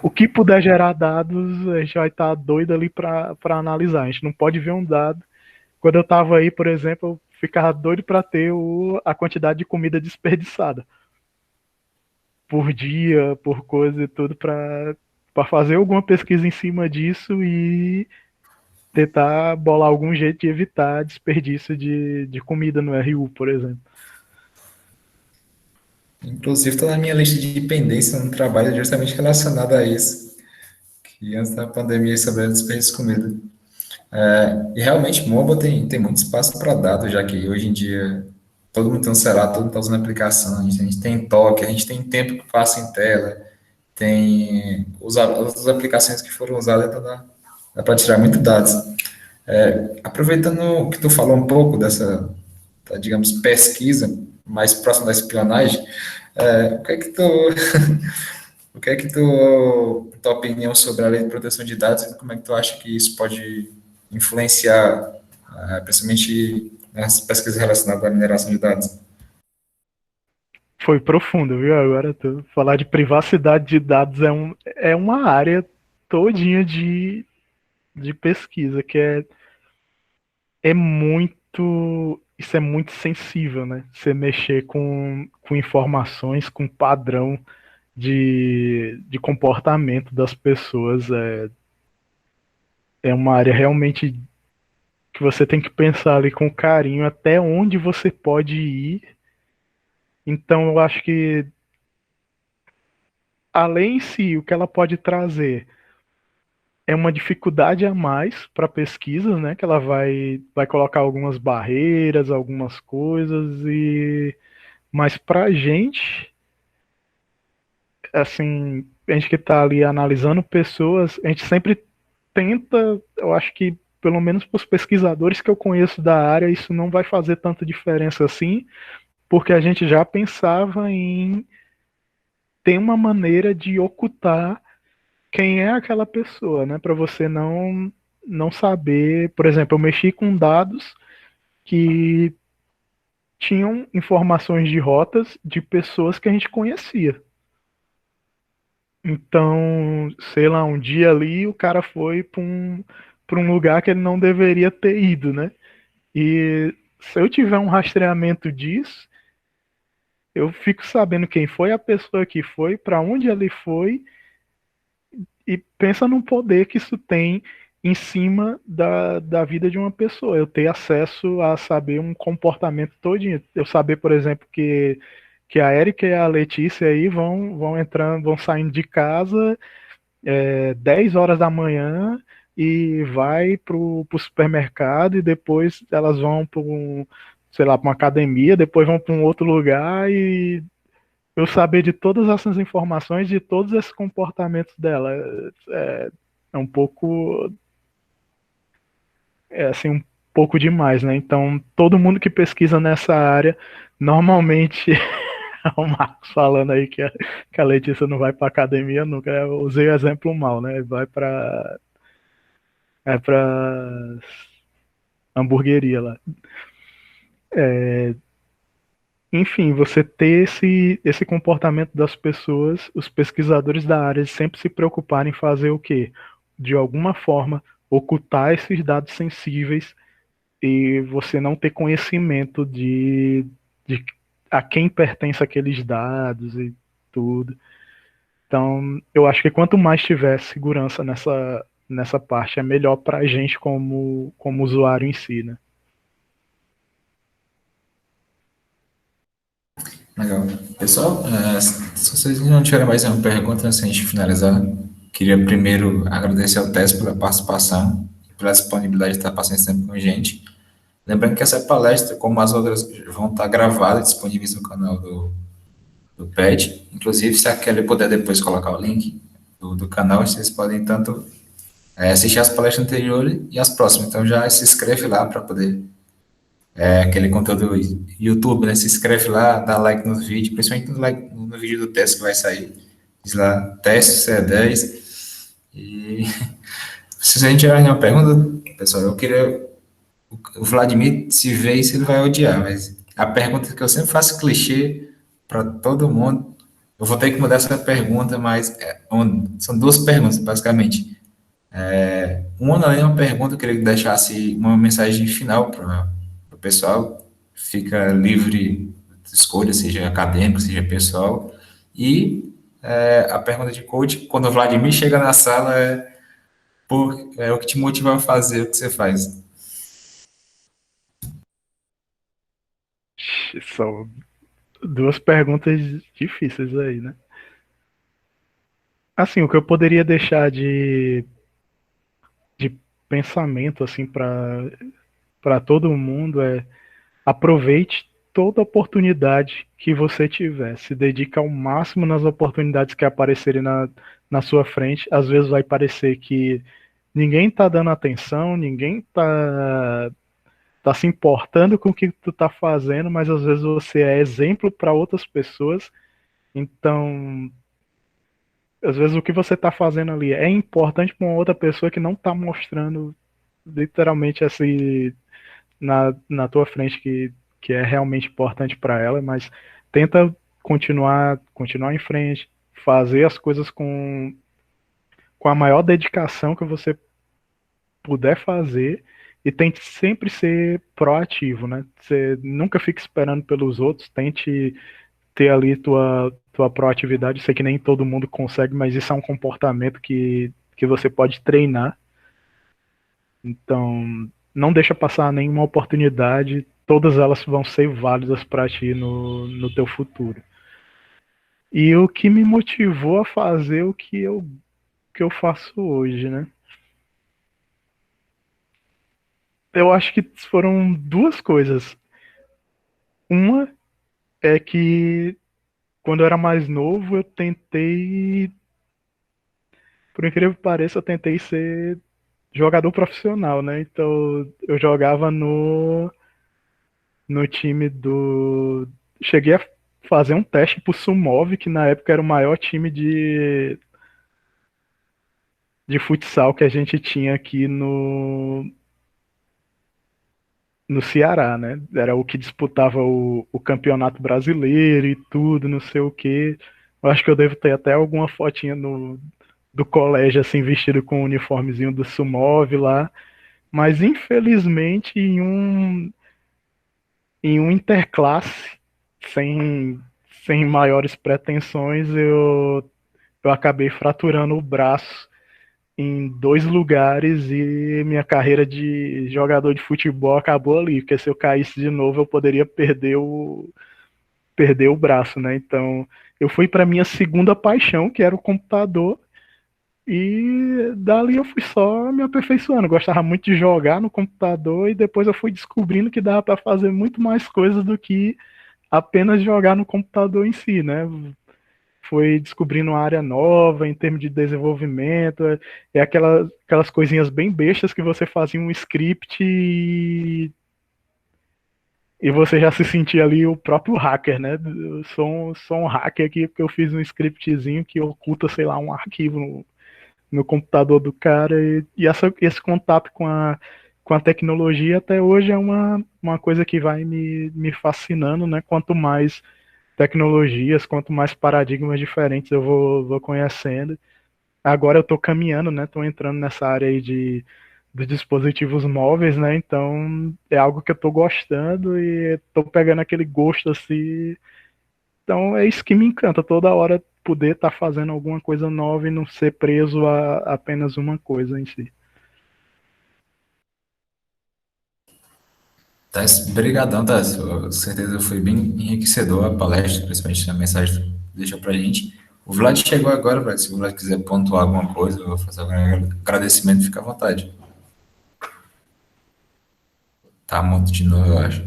o que puder gerar dados, a gente vai estar doido ali para analisar. A gente não pode ver um dado. Quando eu estava aí, por exemplo, eu ficava doido para ter a quantidade de comida desperdiçada por dia, por coisa e tudo, para fazer alguma pesquisa em cima disso e tentar bolar algum jeito de evitar desperdício de comida no RU, por exemplo. Inclusive, está na minha lista de pendência no trabalho justamente relacionado a isso, que antes da pandemia sobre a desperdício de comida. E realmente, mobile tem muito espaço para dados, já que hoje em dia todo mundo tem um celular, todo mundo está usando aplicação, a gente tem toque, a gente tem tempo que passa em tela, tem as aplicações que foram usadas, então dá para tirar muito dados. Aproveitando que tu falou um pouco dessa, digamos, pesquisa mais próxima da espionagem, o que é que tu, o que é que tua opinião sobre a lei de proteção de dados e como é que tu acha que isso pode influenciar, principalmente nas pesquisas relacionadas à mineração de dados? Foi profundo, viu? Agora falar de privacidade de dados é uma área todinha de pesquisa que é muito. Isso é muito sensível, né? Você mexer com informações, com padrão de comportamento das pessoas é uma área realmente que você tem que pensar ali com carinho até onde você pode ir. Então, eu acho que, além em si, o que ela pode trazer é uma dificuldade a mais para pesquisas, né? Que ela vai colocar algumas barreiras, algumas coisas, mas para a gente, assim, a gente que está ali analisando pessoas, a gente sempre tenta, eu acho que pelo menos para os pesquisadores que eu conheço da área, isso não vai fazer tanta diferença assim, porque a gente já pensava em ter uma maneira de ocultar quem é aquela pessoa, né? Para você não saber, por exemplo, eu mexi com dados que tinham informações de rotas de pessoas que a gente conhecia. Então, sei lá, um dia ali o cara foi para um lugar que ele não deveria ter ido, né? E se eu tiver um rastreamento disso, eu fico sabendo quem foi a pessoa que foi, para onde ele foi, e pensa no poder que isso tem em cima da vida de uma pessoa. Eu ter acesso a saber um comportamento todinho. Eu saber, por exemplo, que a Erika e a Letícia aí vão entrando, vão saindo de casa 10 horas da manhã e vai pro supermercado e depois elas vão para sei lá, para uma academia, depois vão para um outro lugar e eu saber de todas essas informações, de todos esses comportamentos dela, é um pouco, assim, um pouco demais, né? Então, todo mundo que pesquisa nessa área, normalmente, o Marcos falando aí que a Letícia não vai para academia nunca, eu usei o exemplo mal, né? Vai para hamburgueria lá. Enfim, você ter esse comportamento das pessoas, os pesquisadores da área sempre se preocuparem em fazer o quê? De alguma forma, ocultar esses dados sensíveis e você não ter conhecimento de a quem pertence aqueles dados e tudo. Então, eu acho que quanto mais tiver segurança nessa parte, é melhor para a gente como usuário em si, né? Legal. Pessoal, se vocês não tiverem mais nenhuma pergunta antes de a gente finalizar, queria primeiro agradecer ao Tess pela participação e pela disponibilidade de estar passando esse tempo com a gente. Lembrando que essa palestra, como as outras, vão estar gravadas, disponíveis no canal do PET. Inclusive, se a Kelly puder depois colocar o link do canal, vocês podem tanto assistir as palestras anteriores e as próximas. Então, já se inscreve lá para poder aquele conteúdo YouTube, né? Se inscreve lá, dá like nos vídeos, principalmente no vídeo do teste que vai sair. Diz lá, teste CE10. E se a gente tiver nenhuma pergunta, pessoal, eu queria o Vladimir, se vê isso, ele vai odiar, mas a pergunta que eu sempre faço clichê para todo mundo, eu vou ter que mudar essa pergunta, mas são duas perguntas, basicamente. Uma não é uma pergunta, eu queria que deixasse uma mensagem final para o pessoal, fica livre de escolha, seja acadêmico, seja pessoal. E a pergunta de coach, quando o Vladimir chega na sala, é o que te motiva a fazer o que você faz. São duas perguntas difíceis aí, né? Assim, o que eu poderia deixar de pensamento, assim, para todo mundo é: aproveite toda oportunidade que você tiver. Se dedique ao máximo nas oportunidades que aparecerem na sua frente. Às vezes vai parecer que ninguém tá dando atenção, ninguém tá se importando com o que tu tá fazendo, mas às vezes você é exemplo para outras pessoas. Então, às vezes o que você tá fazendo ali é importante para uma outra pessoa que não tá mostrando literalmente assim na tua frente que é realmente importante para ela, mas tenta continuar em frente, fazer as coisas com a maior dedicação que você puder fazer e tente sempre ser proativo, né? Você nunca fique esperando pelos outros, tente ter ali tua proatividade. Eu sei que nem todo mundo consegue, mas isso é um comportamento que você pode treinar. Então, não deixa passar nenhuma oportunidade, todas elas vão ser válidas para ti no teu futuro. E o que me motivou a fazer o que eu faço hoje, né? Eu acho que foram duas coisas. Uma é que quando eu era mais novo, eu tentei, por incrível que pareça, eu tentei ser jogador profissional, né? Então, eu jogava no time do. Cheguei a fazer um teste pro Sumov, que na época era o maior time de futsal que a gente tinha aqui no Ceará, né? Era o que disputava o campeonato brasileiro e tudo, não sei o quê. Eu acho que eu devo ter até alguma fotinha do colégio, assim, vestido com o uniformezinho do Sumov lá. Mas, infelizmente, em um interclasse, sem, sem maiores pretensões, eu acabei fraturando o braço em dois lugares e minha carreira de jogador de futebol acabou ali, porque se eu caísse de novo eu poderia perder o braço, né? Então eu fui para minha segunda paixão, que era o computador, e dali eu fui só me aperfeiçoando. Eu gostava muito de jogar no computador e depois eu fui descobrindo que dava para fazer muito mais coisas do que apenas jogar no computador em si, né? Foi descobrindo uma área nova em termos de desenvolvimento, aquelas coisinhas bem bestas que você fazia um script e você já se sentia ali o próprio hacker, né? Eu sou um hacker aqui porque eu fiz um scriptzinho que oculta, sei lá, um arquivo no computador do cara e esse contato com a tecnologia até hoje é uma coisa que vai me fascinando, né? Quanto mais tecnologias, quanto mais paradigmas diferentes eu vou conhecendo. Agora eu estou caminhando, né? Estou entrando nessa área aí dos dispositivos móveis, né? Então é algo que eu estou gostando e estou pegando aquele gosto assim. Então é isso que me encanta, toda hora poder estar fazendo alguma coisa nova e não ser preso a apenas uma coisa em si. Tess, brigadão, Tess. Com certeza foi bem enriquecedor a palestra, principalmente a mensagem que tu deixou pra gente. O Vlad chegou agora, Vlad. Se o Vlad quiser pontuar alguma coisa ou fazer algum agradecimento, fica à vontade. Tá mudo de novo, eu acho.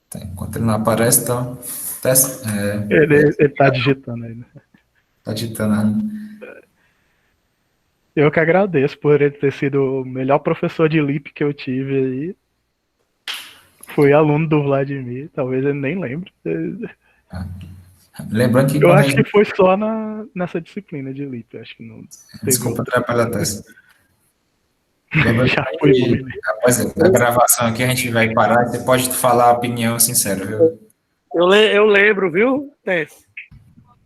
Tá, enquanto ele não aparece, então. Tess, Ele tá digitando aí, né? tá ditando, né? Eu que agradeço por ele ter sido o melhor professor de LIP que eu tive aí. Fui aluno do Vladimir, talvez ele nem lembre. Lembrando que Eu quando a acho que gente. foi só nessa disciplina de LIP, acho que não teve Desculpa outra. atrapalhar, Tess. Lembrando Já foi que, bom, né? rapaz, a gravação aqui a gente vai parar, você pode falar a opinião sincera, viu? Eu lembro, viu, Tess?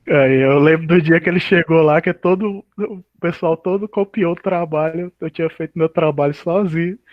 Aí eu lembro do dia que ele chegou lá, que o pessoal todo copiou o trabalho. Eu tinha feito meu trabalho sozinho.